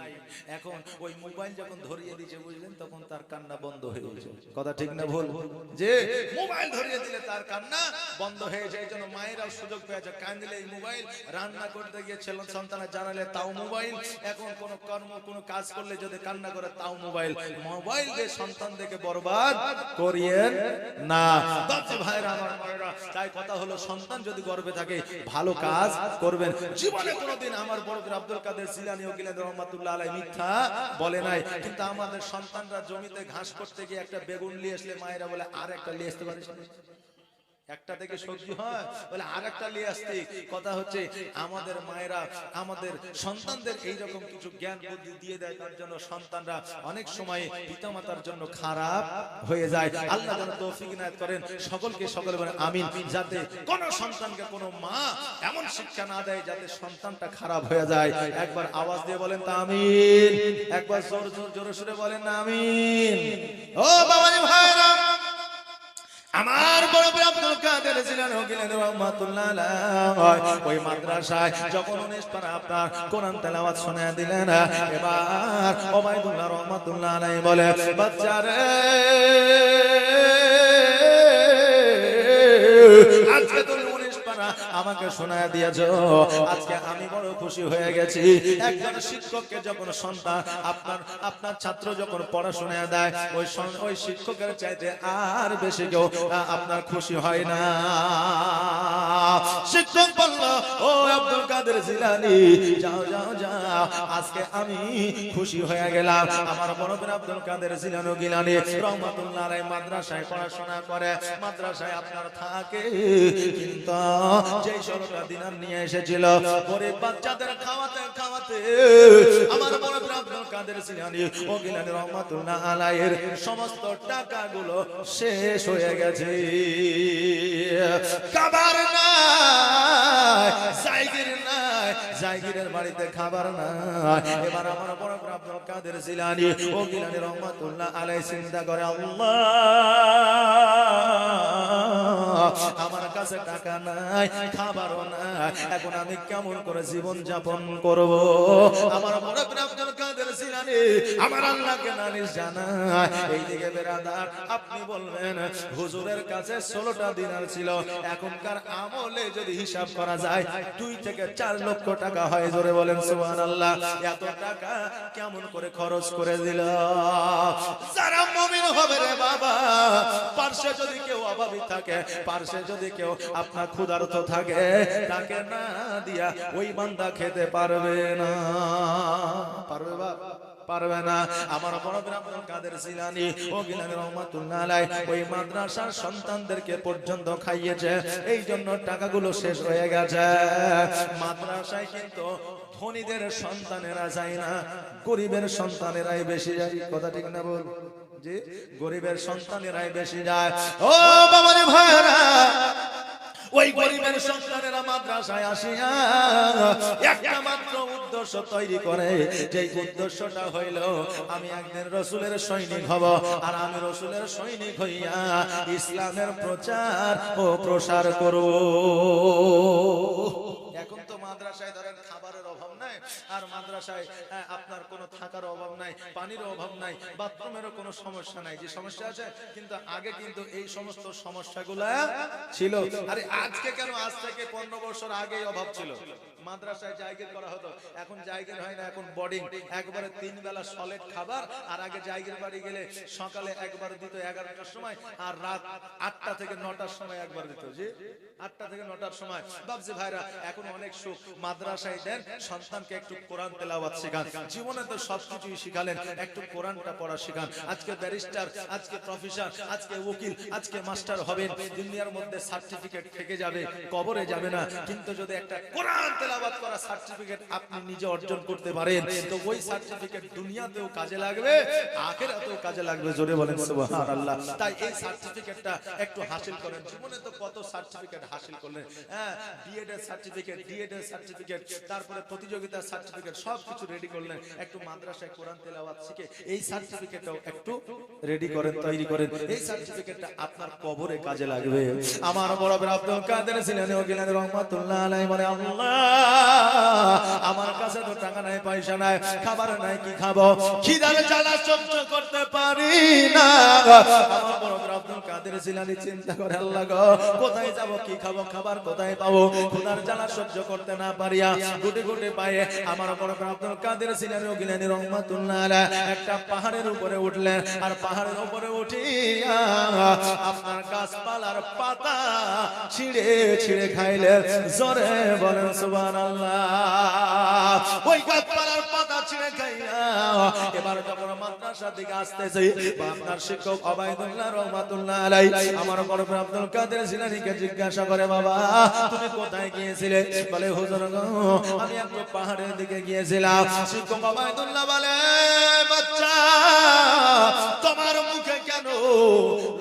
Speaker 1: এখন ওই মোবাইল যখন ধরিয়ে দিয়েছে বুঝলেন, তখন তার কান্না বন্ধ হয়ে গেছে। কথা ঠিক না ভুল? যে মোবাইল ধরিয়ে দিলে তার কান্না বন্ধ হয়ে যায়। এই জন্য মায়েরাও সুযোগ পেয়েছে, কান্দিলে এই মোবাইল, রান্না করতে গিয়ে ছেলে সন্তানের জানালে তাও মোবাইল, এখন কোনো কর্ম কোনো কাজ করলে যদি কান্না করে তাও মোবাইল। মোবাইল দিয়ে সন্তান দেখে বরবাদ করিয়ে না। ভাইরা আমার মায়েরা, তাই কথা হলো সন্তান যদি গর্ভে থাকে ভালো কাজ করবেন। জীবনে কোনোদিন আমার বড় আব্দুল কাদের জিলানী ও গিলানী রহমাতুল্লাহ আলাইহি মিথ্যা বলে নাই। কিন্তু আমাদের সন্তানরা জমিতে ঘাস করতে গিয়ে একটা বেগুন নিয়ে আসলে মায়েরা বলে আর একটা নিয়ে আসতে পারিস, একটা থেকে সবজি হয় বলে আরেকটা নিয়ে আসতে। কথা হচ্ছে আমাদের মায়েরা আমাদের সন্তানদের এইরকম কিছু জ্ঞান বুদ্ধি দিয়ে দেয়, তার জন্য সন্তানরা অনেক সময় পিতামাতার জন্য খারাপ হয়ে যায়। আল্লাহ যেন তৌফিক ইনায়াত করেন সকলকে, সকলে বলেন আমিন। যাতে কোন সন্তানকে কোন মা এমন শিক্ষা না দেয় যাতে সন্তানটা খারাপ হয়ে যায়। একবার আওয়াজ দিয়ে বলেন তা আমিন, একবার জোর জোর জোরে সুরে বলেন না আমিন। ও বাবাজি ভাইরা, আমার বড় ভাই আব্দুল কাদের জিলানী রাহমাতুল্লাহ আলাইহি ওই মাদ্রাসায় যখন 19 পারা আপনার কোরআন তেলাওয়াত শোনায় দিলেন, এবার ওবাইদুল্লাহ রাহমাতুল্লাহ আলাইহি বলে বাচ্চারে আজকে তো 19 পারা আমাকে শোনায় দিয়েছো, আজকে আমি বড় খুশি হয়ে গেছি। একজন শিক্ষককে যখন সন্তান আপনার ছাত্র যখন পড়াশোনা দেয় ওই শিক্ষকের চাইতে আর বেশি কেউ আপনার খুশি হয় না। শিক্ষক বলল ও আব্দুল কাদের জিলানী যাও যাও যাও, আজকে আমি খুশি হয়ে গেলাম। আমার বড় ভাই আব্দুল কাদের জিলানী রাহমাতুল্লাহ আলাইহি মাদ্রাসায় পড়াশোনা করে, মাদ্রাসায় আপনার থাকে, কিন্তু যেই 16টা দিনার নিয়ে এসেছিল গরিব বাচ্চাদের খাওয়াতে খাওয়াতে আমার বড় ভাই আব্দুল কাদের জিলানী ও গিলানী রাহমাতুল্লাহ আলাইহির সমস্ত টাকাগুলো শেষ হয়ে গেছে। খাবার নাই, জায়গির নাই, জায়গিরের বাড়িতে খাবার নাই। এবার আমার বড় ভাই আব্দুল কাদের জিলানী ও গিলানী রাহমাতুল্লাহ আলাইহি চিন্তা করে আল্লাহ আমার কাছে টাকা নাই, খাবারও নাই, এখন আমি কেমন করে জীবন যাপন করব? আমার বড় ভাই আব্দুল কাদের জিলানী আমার আল্লাহকে নালিশ জানায়। এইদিকে বেরাদার আপনি বলবেন হুজুরের কাছে 16টা দিনার ছিল, এখনকার আমলে যদি হিসাব করা যায় 2 থেকে 4 লক্ষ টাকা হয়। জোরে বলেন সুবহানাল্লাহ। এত টাকা কেমন করে খরচ করে দিল? যারা মুমিন হবে রে বাবা, পার্শ্বে যদি কেউ অভাবী থাকে, পার্শ্বে যদি কেউ আপনার ক্ষুধার্ত থাকে, তাকে না দিয়া ওই বান্দা খেতে পারবে না। পারবে বাবা? পারবে না। আমার বড় ভাই আব্দুল কাদের জিলানী ও গিলানী রাহমাতুল্লাহ আলাইহি ওই মাদ্রাসার সন্তানদেরকে পর্যন্ত খাইয়েছে, এই জন্য টাকাগুলো শেষ হয়ে গেছে। মাদ্রাসায় কিন্তু ধনীদের সন্তানেরা যায় না, গরিবের সন্তানেরাই বেশি যায়। কথা ঠিক না বল? জি, গরিবের সন্তানেরাই বেশি যায়। ও বাবারে ভাইরা, ওই গরিবের সন্তানেরা মাদ্রাসায় আসিয়া একটা মাত্র উদ্দেশ্য তৈরি করে, যে উদ্দেশ্যটা হইল আমি একদিন রাসূলের সৈনিক হব, আর আমি রাসূলের সৈনিক হইয়া ইসলামের প্রচার ও প্রসার করব। এখন তো মাদ্রাসায় ধরেন খাবারের অভাব নাই, আর মাদ্রাসায় আপনার কোনো থাকার অভাব নাই, পানির অভাব নাই, বাথরুমেরও কোনো সমস্যা নাই। যে সমস্যা আছে, কিন্তু আগে কিন্তু এই সমস্ত সমস্যাগুলা ছিল। আরে আজকে কেন, আজ থেকে 15 বছর আগেই অভাব ছিল। মাদ্রাসায় জায়গির করা হতো, এখন জায়গির হয় না, এখন বোর্ডিং, একবারে 3 বেলা সলিড খাবার। আর আগে জায়গির বাড়ি গেলে সকালে একবার দিত 11টার সময়, আর রাত 8টা থেকে 9টার সময় একবার দিত। জি, 8টা থেকে 9টার সময়। বাবজি ভাইরা, এখন অনেক সুখ, মাদ্রাসায় দেন সন্তানকে একটু কোরআন তেলাওয়াত শেখান। জীবনে তো সবকিছুই শিখালেন, একটু কোরআনটা পড়া শেখান। আজকে ব্যারিস্টার, আজকে প্রফেসর, আজকে উকিল, আজকে মাস্টার হবেন, দুনিয়ার মধ্যে সার্টিফিকেট থেকে যাবে, কবরে যাবে না। কিন্তু যদি একটা কোরআন তেলাওয়াত করা সার্টিফিকেট আপনি নিজে অর্জন করতে পারেন, তো ওই সার্টিফিকেট দুনিয়াতেও কাজে লাগবে, আখিরাতেও কাজে লাগবে। জোরে বলেন সুবহানাল্লাহ। তাই এই সার্টিফিকেটটা একটু হাসিল করেন। জীবনে তো কত সার্টিফিকেট হাসিল করলেন, হ্যাঁ, বিএড এর সার্টিফিকেট, ডিএড এর সার্টিফিকেট, তারপরে প্রতিযোগিতার সার্টিফিকেট, সবকিছু রেডি করলেন। একটু মাদ্রাসায় কোরআন তেলাওয়াত শিখে এই সার্টিফিকেটটাও একটু রেডি করেন, তৈরি করেন। এই সার্টিফিকেটটা আপনার কবরে কাজে লাগবে। আমার বড় ভাই আব্দুল কাদের জিলানী ও গিলানী রাহমাতুল্লাহ আলাইহি বলে আল্লাহ আমার কাছে তো টাকা নাই, পয়সা নাই, খাবার নাই, কি খাবো? খিদার জ্বালা সহ্য করতে পারি না। আমার বড় ভাই আব্দুল কাদের জিলানী চিন্তা করে আল্লাহ গো, কোথায় যাব, কি খাবো, খাবার কোথায় পাবো? ক্ষুধার জ্বালা সহ্য করতে না পারিয়া গুটি গুটি পায়ে আমার বড় ভাই আব্দুল কাদের জিলানী ও গিলানী রাহমাতুল্লাহ আলাইহি একটা পাহাড়ের উপরে উঠলেন, আর পাহাড়ের উপরে উঠিয়া আপনার গাছপালার পাতা ছিঁড়ে ছিঁড়ে খাইলেন। জোরে বলেন সুবহানাল্লাহ। ওই গাছপালার পাতা ছিঁড়ে খাইয়া এবার যখন মাদ্রাসার দিকে আসতেছে, আপনার শিক্ষক ওবাইদুল্লাহ রাহমাতুল্লাহ আলাইহি আমার বড় আব্দুল কাদের জিলানীকে জিজ্ঞাসা করে, বাবা তুমি কোথায় গিয়েছিলে? বলে হুজুর গো আমি একটু পাহাড়ের দিকে গিয়েছিলাম। শিক্ষক ওবায়দুল্লাহ বলে, বাচ্চা তোমার মুখে কেন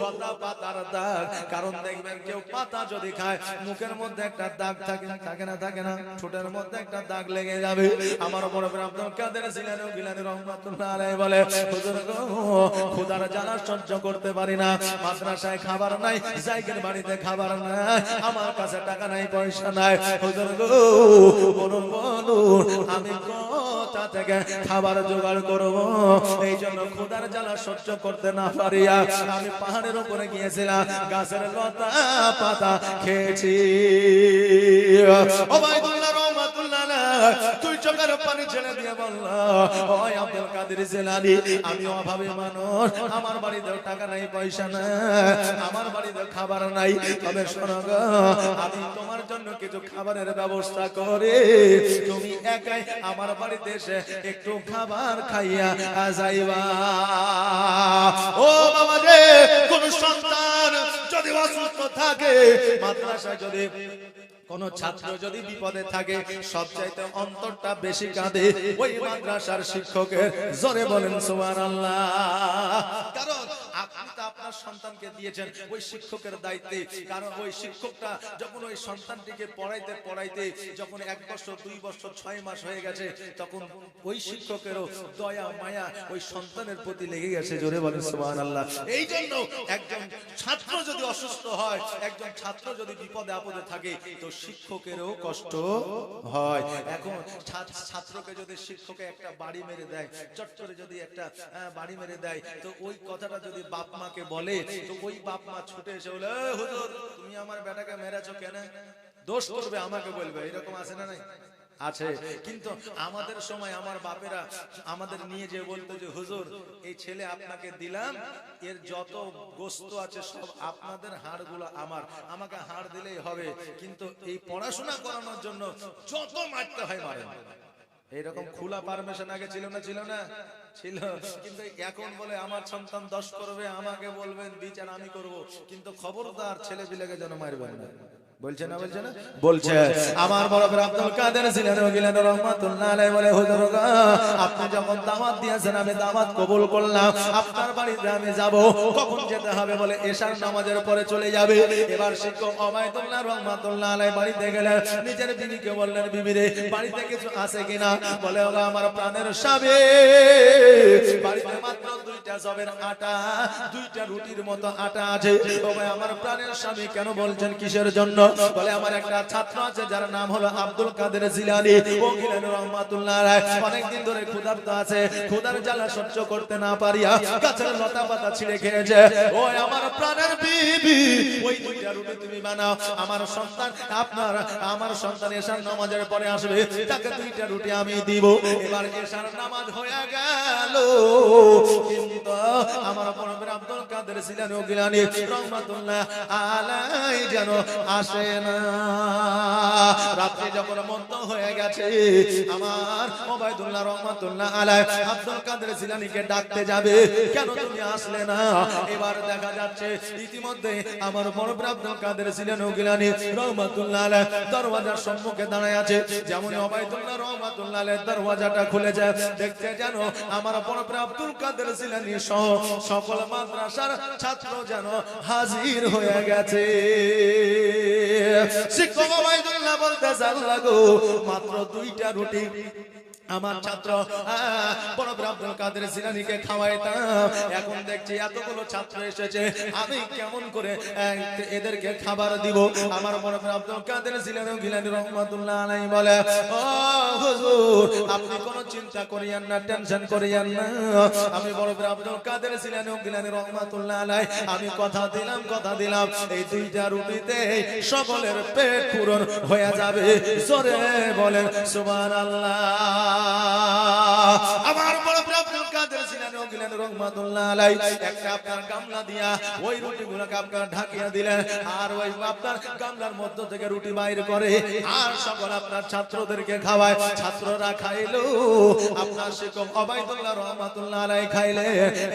Speaker 1: লতা পাতার দাগ? কারণ দেখবেন কেউ পাতা যদি খায় মুখের মধ্যে একটা দাগ থাকে না ঠোঁটের মধ্যে একটা দাগ লেগে যাবে। আমার বড় আব্দুল কাদের জিলানী রহমাতুল্লাহ আলাইহি বলে, হুজুর গো ক্ষুধার জ্বালা সহ্য করতে পারি না, মাদ্রাসায় খাবার নাই, জায়গের বাড়িতে খাবার নাই, আমার কাছে টাকা নাই, পয়সা নাই, হুজুর গো বলুন আমি কোথা থেকে খাবার জোগাড় করব? এই জন্য ক্ষুধার জ্বালা সহ্য করতে না পারিয়া আমি পাহাড়ের উপরে গিয়েছিলাম, গাছের লতা পাতা খেয়েছি। ওবায়দুল্লাহ রহমাতুল্লাহ তুই চোখের পানি ছেড়ে দিয়ে বলল, ওই আব্দুল কাদের জিলানী আমি অভাবী মানুষ, আমার বাড়িতে টাকা নাই, পয়সা নাই, আমার বাড়িতে খাবার নাই, তবে শোনো গো আমি তোমার জন্য কিছু খাবারের ব্যবস্থা করে তুমি একাই আমার বাড়িতে এসে একটু খাবার খাইয়া যাইবা। ও বাবা রে, কোন সন্তান যদি অসুস্থ থাকে, মাদ্রাসায় যদি কোন ছাত্র যদি বিপদে থাকে, সবচাইতে অন্তরটা বেশি কাঁদে ওই মাদ্রাসার শিক্ষকের। জোরে বলেন সুবহানাল্লাহ। কারণ আপনি তো আপনার সন্তানকে দিয়েছেন ওই শিক্ষকের দায়িত্বে, কারণ ওই শিক্ষকটা যখন ওই সন্তানটিকে পড়াইতে যখন 1 বছর 2 বছর 6 মাস হয়ে গেছে, তখন ওই শিক্ষকেরও দয়া মায়া ওই সন্তানের প্রতি লেগে গেছে। জোরে বলেন সুবহানাল্লাহ। এই জন্য একজন ছাত্র যদি অসুস্থ হয়, একজন ছাত্র যদি বিপদে আপদে থাকে, তো শিক্ষকেরও কষ্ট হয়। এখন ছাত্রকে যদি শিক্ষকে একটা বাড়ি মেরে দেয়, চট করে যদি একটা বাড়ি মেরে দেয়, তো ওই কথাটা যদি বাপ মাকে বলে, তো ওই বাপ মা ছুটে এসে বলে, হুজুর তুমি আমার বেটাকে মেরেছো কেন? দোষ করবে, আমাকে বলবে। এরকম আছে না নাই? আছে। কিন্তু আমাদের সময় আমার বাপেরা আমাদের নিয়ে যে বলতো যে হুজুর এই ছেলে আপনাকে দিলাম, এর যত গোস্ত আছে সব আপনাদের, হাড়গুলো আমার, আমাকে হাড় দিলেই হবে, কিন্তু এই পড়াশোনা করানোর জন্য যত মারতে হয় মারেন। এইরকম খোলা পারমিশন আগে ছিল না? ছিল না? ছিল। কিন্তু এখন বলে আমার সন্তান 10 করবে, আমাকে বলবেন বিচার আমি করব, কিন্তু খবরদার ছেলে পিলেকে যেন মারবেন না। বলছে না? বলছে না? বলছে। আমার বড় আব্দুল কাদের জিলানী রহমাতুল্লাহ আলাইহি বলে, হুজুর গো আপনি যখন দাওয়াত দিয়েছেন আমি দাওয়াত কবুল করলাম, আপনার বাড়িতে আমি যাব। কখন যেতে হবে? বলে এশার নামাজের পরে চলে যাবে। এবার শিক্ষক ওবায়দুল্লাহ রহমাতুল্লাহ আলাইহি বাড়িতে গেলেন, নিজের বিবিকে বললেন, বিবি রে বাড়িতে কিছু আছে কিনা? বলে ওগো আমার প্রাণের স্বামী, বাড়িতে মাত্র 2টা জবের আটা, 2টা রুটির মতো আটা আছে। ওগো আমার প্রাণের স্বামী কেন বলছেন, কিসের জন্য? বলে আমার একটা ছাত্র আছে যার নাম হলো আব্দুল কাদের জিলানী, ও জিলানী রহমাতুল্লাহ আলাইহি অনেকদিন ধরে ক্ষুধার্ত আছে, ক্ষুধার জ্বালা সহ্য করতে না পারিয়া গাছের লতা পাতা ছিঁড়ে খেয়েছে। ওই আমার প্রাণের বিবি, ওই 2টা রুটি তুমি বানাও, আমার সন্তান আমার সন্তান এশার নামাজের পরে আসবে, তাকে 2টা রুটি আমি দিব। এবার এশার নামাজ হয়ে গেল, কিন্তু আমার পরমের আব্দুল কাদের জিলানী রহমাতুল্লাহ আলাইহি যেন আসে না। রাত্রি যখন মধ্য হয়ে গেছে, আমার ওবায়দুল্লাহ রহমাতুল্লাহ আলাইহি আব্দুল কাদের জিলানীকে ডাকতে যাবে, কেন তুমি আসলে না? এবার দেখা যাচ্ছে ইতিমধ্যে আমার বড় আব্দুল কাদের জিলানী রহমাতুল্লাহ আলাইহি দরওয়াজার সম্মুখে দাঁড়ায় আছে। যেমন ওবায়দুল্লাহ রহমাতুল্লাহ আলাইহি দরওয়াজাটা খুলে যায়, দেখতে যেন আমার বড় আব্দুল কাদের জিলানী সহ সকল মাদ্রাসার ছাত্র যেন হাজির হয়ে গেছে। শিক্ষক ওবায়দুল্লাহ বলতে জানলা গো মাত্র 2টা রুটি আমার ছাত্র বড় আব্দুল কাদের জিলানীকে খাওয়াইতাম, এখন দেখছি এতগুলো ছাত্র এসেছে, আমি কেমন করে এদেরকে খাবার দিব? আমার বড় আব্দুল কাদের জিলানী রহমাতুল্লাহ আলাইহি বলে, ও হুজুর আপনি কোনো চিন্তা করিয়েন না, টেনশন করিয়েন না, আমি বড় আব্দুল কাদের জিলানী রহমাতুল্লাহ আলাইহি আমি কথা দিলাম এই 2টা রুটিতে সকলের পেট পূরণ হয়ে যাবে। জোরে বলেন সুবহানাল্লাহ। আমার বড় আব্দুল কাদের জিলানী দিলেন রহমাতুল্লাহ আলাইহি, একটা আপনার গামলা দিয়া ওই রুটিগুলোকে আপনার ঢাকিয়ে দিলেন, আর ওই আপনার গামলার মধ্য থেকে রুটি বাইর করে আর সকল আপনার ছাত্রদেরকে খাওয়ায়। ছাত্ররা খাইলো, আপনার শিক্ষক ওবাইদুল্লাহ রহমাতুল্লাহ আলাইহি খাইলে।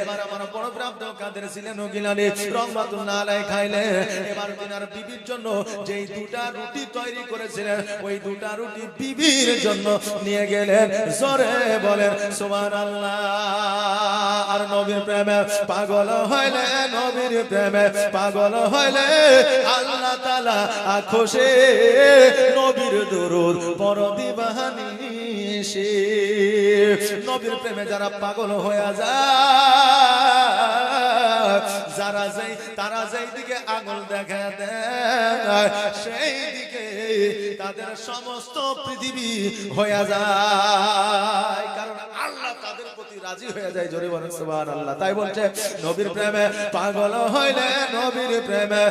Speaker 1: এবার আমার বড় প্রাপ্ত কাদের ছিলেন গিলানি রহমাতুল্লাহ আলাইহি খাইলে। এবার তিনার বিবির জন্য যেই দুটা রুটি তৈরি করেছিলেন ওই দুটা রুটি বিবির জন্য নিয়ে গেলেন। জোরে বলেন সুবহানাল্লাহ। আর নবীর প্রেমে পাগল হইলে, নবীর প্রেমে পাগল হইলে আল্লাহ তাআলা খুশি। নবীর দরুদ পড়ো দিবানিশি। নবীর প্রেমে যারা পাগল হয়ে যায়, যারা যেই তারা যেই দিকে আঙুল দেখা দেয় সেই দিকে তাদের সমস্ত পৃথিবী হয়ে যায়, কারণ আল্লাহ তাদের প্রতি রাজি হয়ে যায়। জোরে বলেন সুবহানাল্লাহ। তাই বলছে নবীর প্রেমে পাগল হইলে, নবীর প্রেমে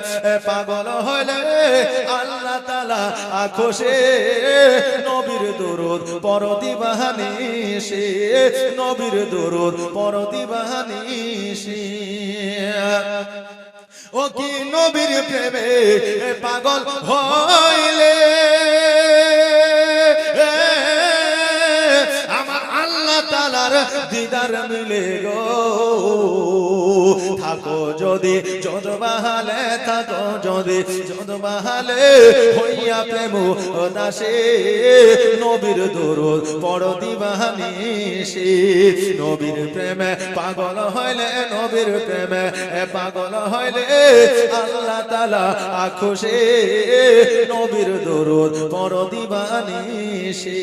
Speaker 1: পাগল হইলে আল্লাহ তাআলা খুশি। নবীর দরুদ পড়ো দিবানিশি, নবীর দরুদ পড়ো দিবানিশি। ও কি নবীর প্রেমে পাগল হইলে আমার আল্লাহ তাআলার দিদার মিলে গো। থাকো যদি যদবাহালে, থাকো যদি যদবাহালে হইয়া প্রেম দাসে। নবীর দরুদ পড়ো দিবানিশি। নবীর প্রেমে পাগল হইলে, নবীর প্রেমে পাগল হইলে আল্লাহ তাআলা খুশি। নবীর দরুদ পড়ো দিবানিশি,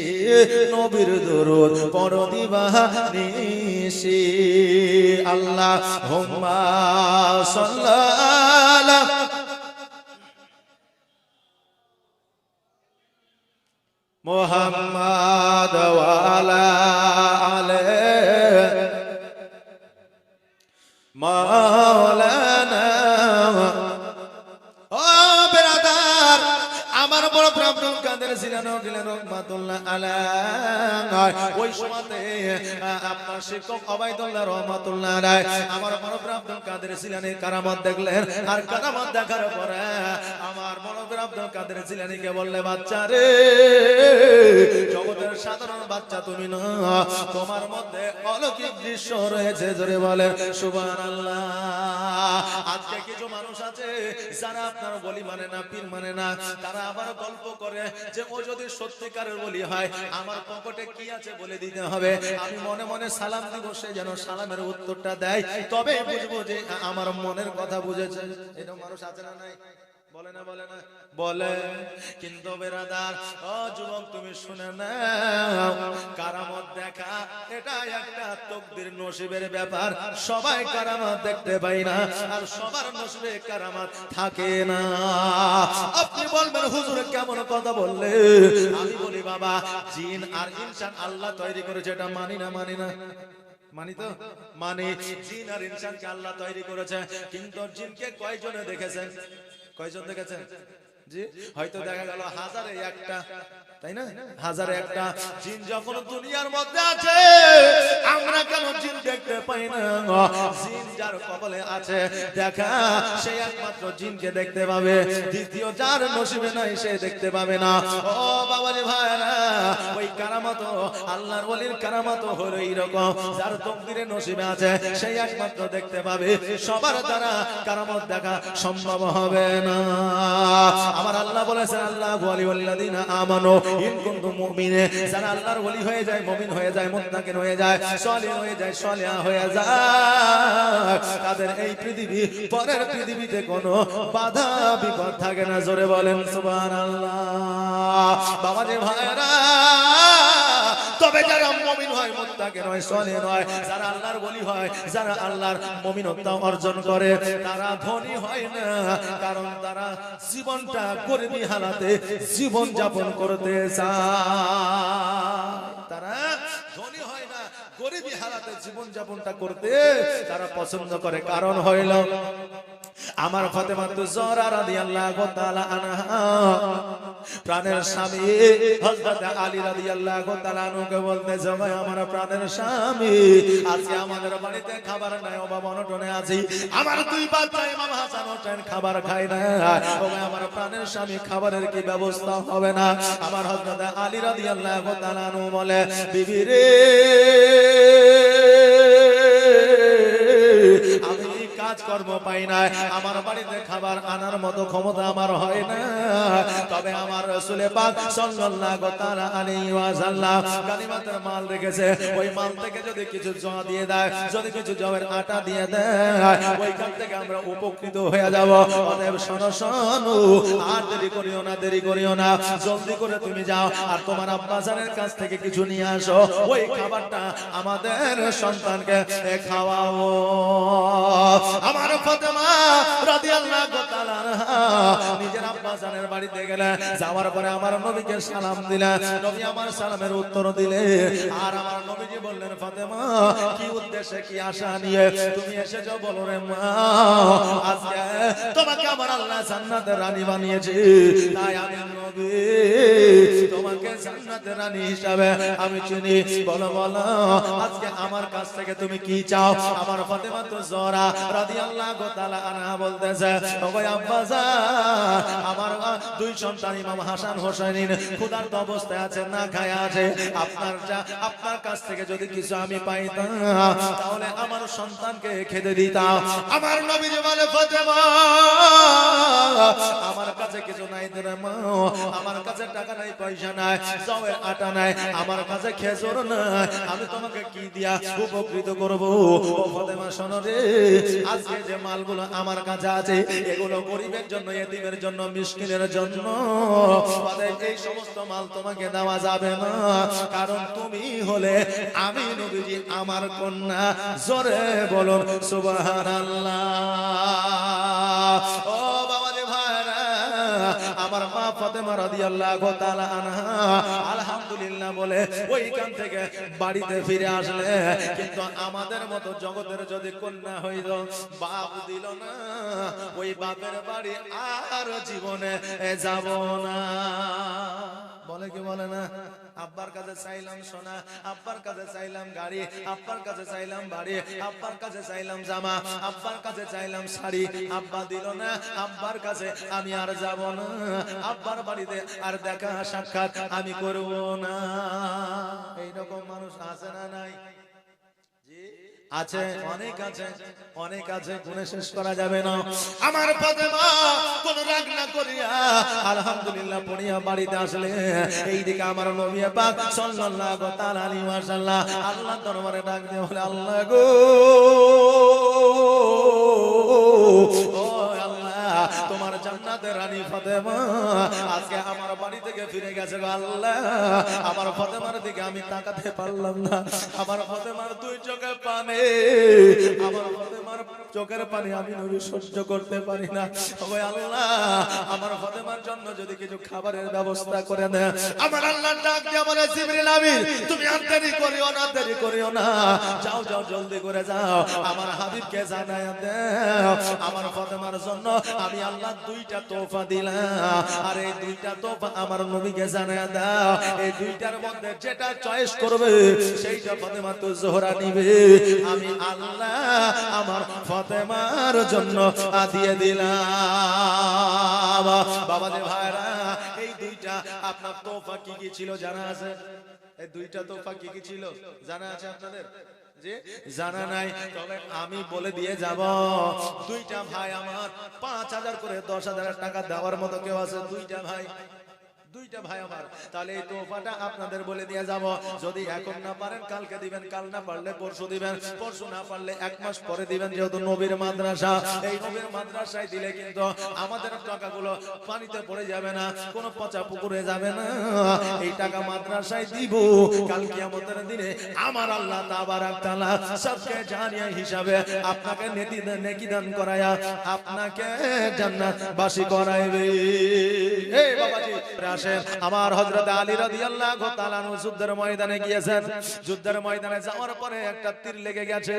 Speaker 1: নবীর দরুদ পড়ো দিবানিশি। আল্লাহুম্মা সাল্লাল্লাহু মুহাম্মাদ ওয়া আলা আলিহি মাওলানা। ও ব্রাদার, আমার বড় প্রবলেম কাদের ছিলেন রহমাতুল্লাহ আলাইহি। ওই সময়তে আপনার শিক্ষক ওবাইদুল্লাহ রহমাতুল্লাহ আলাইহি আমার বড় প্রবলেম কাদের ছিলেন কারামত দেখলেন। আর কারামত দেখার পরে আমার বড় প্রবলেম কাদের ছিলেন কে বললে, বাচ্চা রে, জগতের সাধারণ বাচ্চা তুমি না, তোমার মধ্যে অলৌকিক দৃশ্য রয়েছে। জোরে বলেন সুবহানাল্লাহ। আজকে কিছু মানুষ আছে যারা আপনার বলি মানে না, পীর মানে না, তারা আবার গল্প করে যে ও যদি সত্যিকারের বলি হয় আমার পকেটে কি আছে বলে দিতে হবে, আমি মনে মনে সালাম দিব, সে যেন সালামের উত্তরটা দেয়, তবে বুঝবো যে আমার মনের কথা বুঝেছে। এরকম মানুষ আছে না নাই? বলে না, বলে না, বলে। কিন্তু বেরাদার, ও যুবক তুমি শুনে নাও, কারামত দেখা এটা একটা তকদির নসিবের ব্যাপার। সবাই কারামত দেখতে পায় না, আর সবার নসিবে কারামত থাকে না। আপনি বলবেন হুজুর কেমন কথা বললে? আমি বলি বাবা, জিন আর ইনসান আল্লাহ তৈরি করেছে, এটা মানি না, মানি না, মানি তো মানে জিন আর ইনসানকে আল্লাহ তৈরি করেছে। কিন্তু জিনকে কয়জনে দেখেছেন? কয়জন দেখেছেন? জি, হয়তো দেখা গেল হাজারে একটা, তাই না? হাজারে একটা জিন যখন দুনিয়ার মধ্যে আছে, আমরা কেন জিন দেখতে পাই না? জিন যার কবলে আছে দেখা, সে একমাত্র জিনকে দেখতে পাবে। দ্বিতীয় যার নসিবে নাই সে দেখতে পাবে না। ও বাবাজি ভাইরা, ওই কারামত আল্লাহর ওলির কারামত হলো এইরকম, যার তকদিরে নসিবে আছে সেই একমাত্র দেখতে পাবে। সবার দ্বারা কারামত দেখা সম্ভব হবে না। আমার আল্লাহ বলেছেন, আল্লাহু ওয়ালিউল্লাযিনা আমানু ইন কুনতুম মুমিনিন। যারা আল্লাহর ওলি হয়ে যায়, মুমিন হয়ে যায়, মুত্তাকিন হয়ে যায়, সালেহ হয়ে যায়, সালেহা হয়ে যায়, তাদের এই পৃথিবী পরের পৃথিবীতে কোনো বাধা বিপদ থাকে না। জোরে বলেন সুবহানাল্লাহ। বাবাজি ভাইরা, তবে যারা মুমিন হয়, মুত্তাকিন হয়, সালেহ হয়, যারা আল্লাহর ওলি হয়, যারা আল্লাহর মুমিনত্ব অর্জন করে, তারা ধনী হয় না, কারণ তারা জীবনটা গরিবী হালাতে জীবন যাপন করতে চায়। তারা ধনী হয় না, গরিবী হালাতে জীবন যাপনটা করতে তারা পছন্দ করে। কারণ হইল আমার ফাতেমাতুজ জোহরা রাদিয়াল্লাহু তাআলা আনহা প্রাণের স্বামী হযরত আলী রাদিয়াল্লাহু তাআলা আনহুকে বলতেছে, ভাই আমার প্রাণের স্বামী, আজকে আমাদের বাড়িতে খাবার নাই, অভাব অনটনে আছি, আমার দুই বাচ্চা ইমাম হাসান হোসেন খাবার খায় না, ও ভাই আমার প্রাণের স্বামী, খাবারের কি ব্যবস্থা হবে না? আমার হযরত আলী রাদিয়াল্লাহু তাআলা আনহু বলে, বিবি রে, আমি কাজকর্ম পাই না, আমার বাড়িতে খাবার আনার মতো ক্ষমতা আমার হয় না, তবে আমার রাসূল পাক সাল্লাল্লাহু তাআলা আলাইহি ওয়াসাল্লাম গানিমতের মাল রেখেছে, ওই মাল থেকে যদি কিছু জোয়া দিয়ে দেয়, যদি কিছু জবের আটা দিয়ে দেয়, ওইখান থেকে আমরা উপকৃত হয়ে যাব। অতএব শোনো শোনো, আর দেরি করিও না, দেরি করিও না, জলদি করে তুমি যাও আর তোমার আব্বাজানের কাছ থেকে কিছু নিয়ে আসো, ওই খাবারটা আমাদের সন্তানকে খাওয়াও। আমার ফাতেমা রাদিয়াল্লাহু তাআলা নিজের আব্বাজানের বাড়িতে গেলেন, যাওয়ার পরে আমার নবীকে সালাম দিলেন, নবী আমার সালামের উত্তর দিলে, আর আমার নবীজি বললেন, ফাতেমা কি উদ্দেশ্যে, কি আশা নিয়ে তুমি এসেছো বলো রে মা? আজকে তোমাকে আমার আল্লাহ জান্নাতের রানী বানিয়েছে, তাই আমি নবী তোমাকে জান্নাতের রানী হিসাবে আমি চিনি, বলো বলো আজকে আমার কাছ থেকে তুমি কি চাও? আমার ফাতেমা তো জোহরা রাদিয়াল্লাহু তাআলা আনহা বলতেছে, ওগো আব্বাজান, আমার দুই সন্তান ইমাম হাসান হোসেন ক্ষুধার্ত অবস্থায় আছে, না খায় আছে, আপনার কাছ থেকে যদি কিছু আমি পাইতাম তাহলে আমার সন্তানকে খেতে দিতাম। আমার নবীজি বলে, ফাতেমা আমার কাছে কিছু নাই রে মা, আমার কাছে টাকা নাই, পয়সা নাই, জবের আটা নাই, আমার কাছে খেজুর নাই, আমি তোমাকে কি দিয়া উপকৃত করব? ও ফাতেমা শোনো রে, আজকে যে মালগুলো আমার কাছে আছে এগুলো গরিবের জন্য, এতিমের জন্য, মিসকিনের জন্য, এই সমস্ত মাল তোমাকে দেওয়া যাবে না, কারণ তুমি হলে আমি নবীজি আমার কন্যা। জোরে বলুন সুবহানাল্লাহ। ও বাবাজি ভাইরা, আমার মা ফাতেমা রাদিয়াল্লাহু তাআলা আনহা আলহামদুলিল্লাহ বলে ওইখান থেকে বাড়িতে ফিরে আসলে, কিন্তু আমাদের মতো জগতের যদি কন্যা হইল, বাপ দিল না, ওই বাপের বাড়ি আর জীবনে যাব না। বলে কি বলে না? আব্বার কাছে চাইলাম সোনা, আব্বার কাছে চাইলাম গাড়ি, আব্বার কাছে চাইলাম বাড়ি, আব্বার কাছে চাইলাম জামা, আব্বার কাছে চাইলাম শাড়ি, আব্বা দিল না, আব্বার কাছে আমি আর যাব না, আব্বার বাড়িতে আর দেখা সাক্ষাৎ আমি করব না। এইরকম মানুষ আছে না নাই? আছে, অনেক আছে, অনেক আছে, গুণে শেষ করা যাবে না। আমার ফাতেমা কোন রাগ না করিয়া আলহামদুলিল্লাহ পড়িয়া বাড়িতে আসলে, এইদিকে আমার নবী পাক সাল্লাল্লাহু তাআলা আলাইহি ওয়াসাল্লাম আল্লাহর দরবারে ডাক দিয়ে বলে, আল্লাহ গো, ও আল্লাহ, তোমার জান্নাতের রানী ফাতেমা আজকে আমার বাড়ি থেকে ফিরে গেছে গো আল্লাহ। আমার ফাতেমার দিকে আমি তাকাতে পারলাম না, আমার ফাতেমার দুই চোখে পানি, আমার ফাতেমার চোখের পানি আমি নবী সহ্য করতে পারি না। ওই আল্লাহ, আমার ফাতেমার জন্য যদি কিছু খাবারের ব্যবস্থা করে দেন। আমার আল্লাহ ডাক দিয়ে বলে, জিবরিল আমিন, তুমি আর দেরি করিও না, দেরি করিও না, যাও যাও, জলদি করে যাও, আমার হাবিবকে জানায় দাও আমার ফাতেমার জন্য আমি আল্লাহ দুইটা তোফা দিলাম, আর এই দুইটা তোফা আমার নবীকে জানায় দাও। এই দুইটার মধ্যে যেটা চয়েস করবে সেইটা ফাতেমা তো জোহরা নিবে, আমি আল্লাহ আমার ফাতেমার জন্য দিয়ে দিলাম। বাবাজি ভাইরা, এই দুইটা আপনার তোফা কি কি ছিল জানা আছে? এই দুইটা তোফা কি কি ছিল জানা আছে আপনাদের? যে জানা নাই, তবে আমি বলে দিয়ে যাব। দুইটা ভাই আমার 5,000 করে 10,000 টাকা দেওয়ার মতো কেউ আছে? দুইটা ভাই, দুইটা ভাই আমার, তাহলে এই তোফাটা আপনাদের বলে দিয়ে যাব। যদি এখন না পারেন কালকে দিবেন, কাল না পারলে পরশু দিবেন, পরশু না পারলে 1 মাস পরে দিবেন, যেহেতু নবীর মাদ্রাসা। এই নবীর মাদ্রাসায় দিলে কিন্তু আমাদের টাকাগুলো পানিতে পড়ে যাবে না, কোনো পচা পুকুরে যাবে না। এই টাকা মাদ্রাসায় দিব, কাল কিয়ামতের দিনে আমার আল্লাহ তাবারাক তাআলা সবকে জানিয়া হিসাবে আপনাকে নেকি দান করায়া আপনাকে জান্নাতবাসী করাইবে। এই বাবাজি আসেন, আসেন আমার হযরত আলী রাদিয়াল্লাহু তাআলা আনহু যুদ্ধের ময়দানে গিয়েছেন। যুদ্ধের ময়দানে যাওয়ার পরে একটা তীর লেগে গেছে,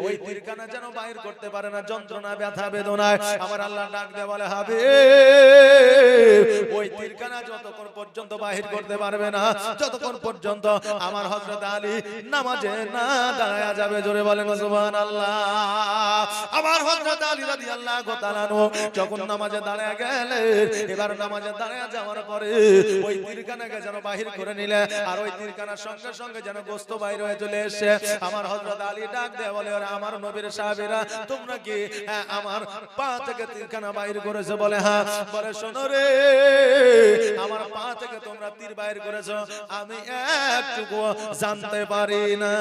Speaker 1: ওই তীরখানা যেন বাইর করতে পারে না, যন্ত্রণা ব্যথা বেদনায় আমার আল্লাহ ডাক দিয়ে বলে হাবিব ওই তীরখানা যতক্ষণ পর্যন্ত বাহির করতে পারবে না যতক্ষণ পর্যন্ত আমার হযরত আলী নামাজে না দাঁড়ায়া যাবে। জোরে বলেন সুবহানাল্লাহ। আমার হযরত আলী রাদিয়াল্লাহু তাআলা আনহু যখন নামাজে দাঁড়ায়া গেলেন, এবার নামাজে দাঁড়ায়া যাওয়ার পরে ওই তীরখানাকে যেন বাহির করে নিলে, আর ওই তীরখানার সঙ্গে সঙ্গে যেন গোশত বাইর হয়ে চলে এসে আমার হযরত আলী ডাক দিয়ে বলে ওরে আমার নবীর সাহাবীরা তোমরা কি আমার পা থেকে তীরখানা বাইর করেছো? বলে হ্যাঁ। বলে শোনো রে আমার পা থেকে তোমরা তীর বাইর করেছো, আমি একটুকু জানতে পারি না।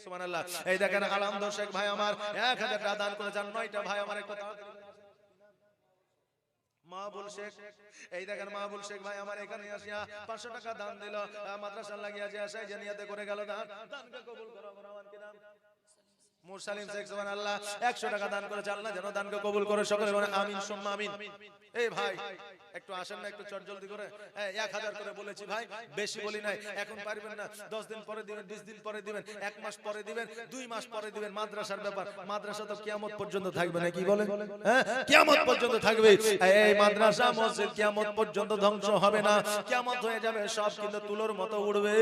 Speaker 1: সুবহানাল্লাহ। এই দেখেন আলহামদুলিল্লাহ শেখ ভাই আমার 1000 টাকা দান করেছেন, 9টা ভাই আমার একটু মাহবুল শেখ, এই দেখেন মাহবুল শেখ ভাই আমার এখানে আসিয়া 500 টাকা দান দিল, মাদ্রাসা লাগিয়ে আসে যে নিয়তে করে গেল দান, দানকে কবুল করো। আমার কি নাম? মুরসালিম শেখ। সুবহানাল্লাহ। 100 টাকা দান করেছে, আল্লাহ যেন দানকে কবুল করে, সকলে বলেন আমিন সুম্মা আমিন। এই ভাই একটু আসেন না, একটু চট জলদি করে। 1000 করে বলেছি ভাই, বেশি বলি নাই। এখন পারবেন না, 10 দিন পরে দিবেন, 20 দিন পরে দিবেন, 1 মাস পরে দিবেন, 2 মাস পরে দিবেন। মাদ্রাসার ব্যাপার, মাদ্রাসা তো কিয়ামত পর্যন্ত থাকবে না, কি বলেন? হ্যাঁ, কিয়ামত পর্যন্ত থাকবে এই মাদ্রাসা মসজিদ, কিয়ামত পর্যন্ত ধ্বংস হবে না। কিয়ামত হয়ে যাবে সব কিন্তু তুলোর মতো উড়বে,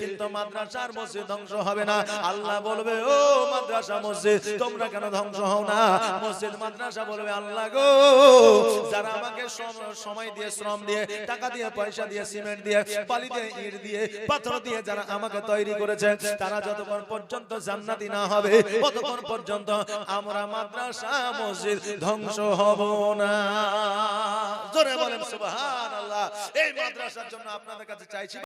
Speaker 1: কিন্তু মাদ্রাসার মসজিদ ধ্বংস হবে না। আল্লাহ বলবে ও মাদ্রাসা মসজিদ তোমরা কেন ধ্বংস হও না? মসজিদ মাদ্রাসা বলবে আল্লাহ গো যারা আমাকে সময় দিয়ে, শ্রম দিয়ে, টাকা দিয়ে, পয়সা দিয়ে, সিমেন্ট দিয়ে, বালি দিয়ে, ইট দিয়ে, পাথর দিয়ে যারা আমাকে তৈরি করেছে, তারা যতক্ষণ পর্যন্ত জান্নাতি না হবে ততক্ষণ পর্যন্ত আমরা মাদ্রাসা মসজিদ ধ্বংস হব না। জোরে বলেন সুবহানাল্লাহ। এই মাদ্রাসার জন্য আপনাদের কাছে চাইছি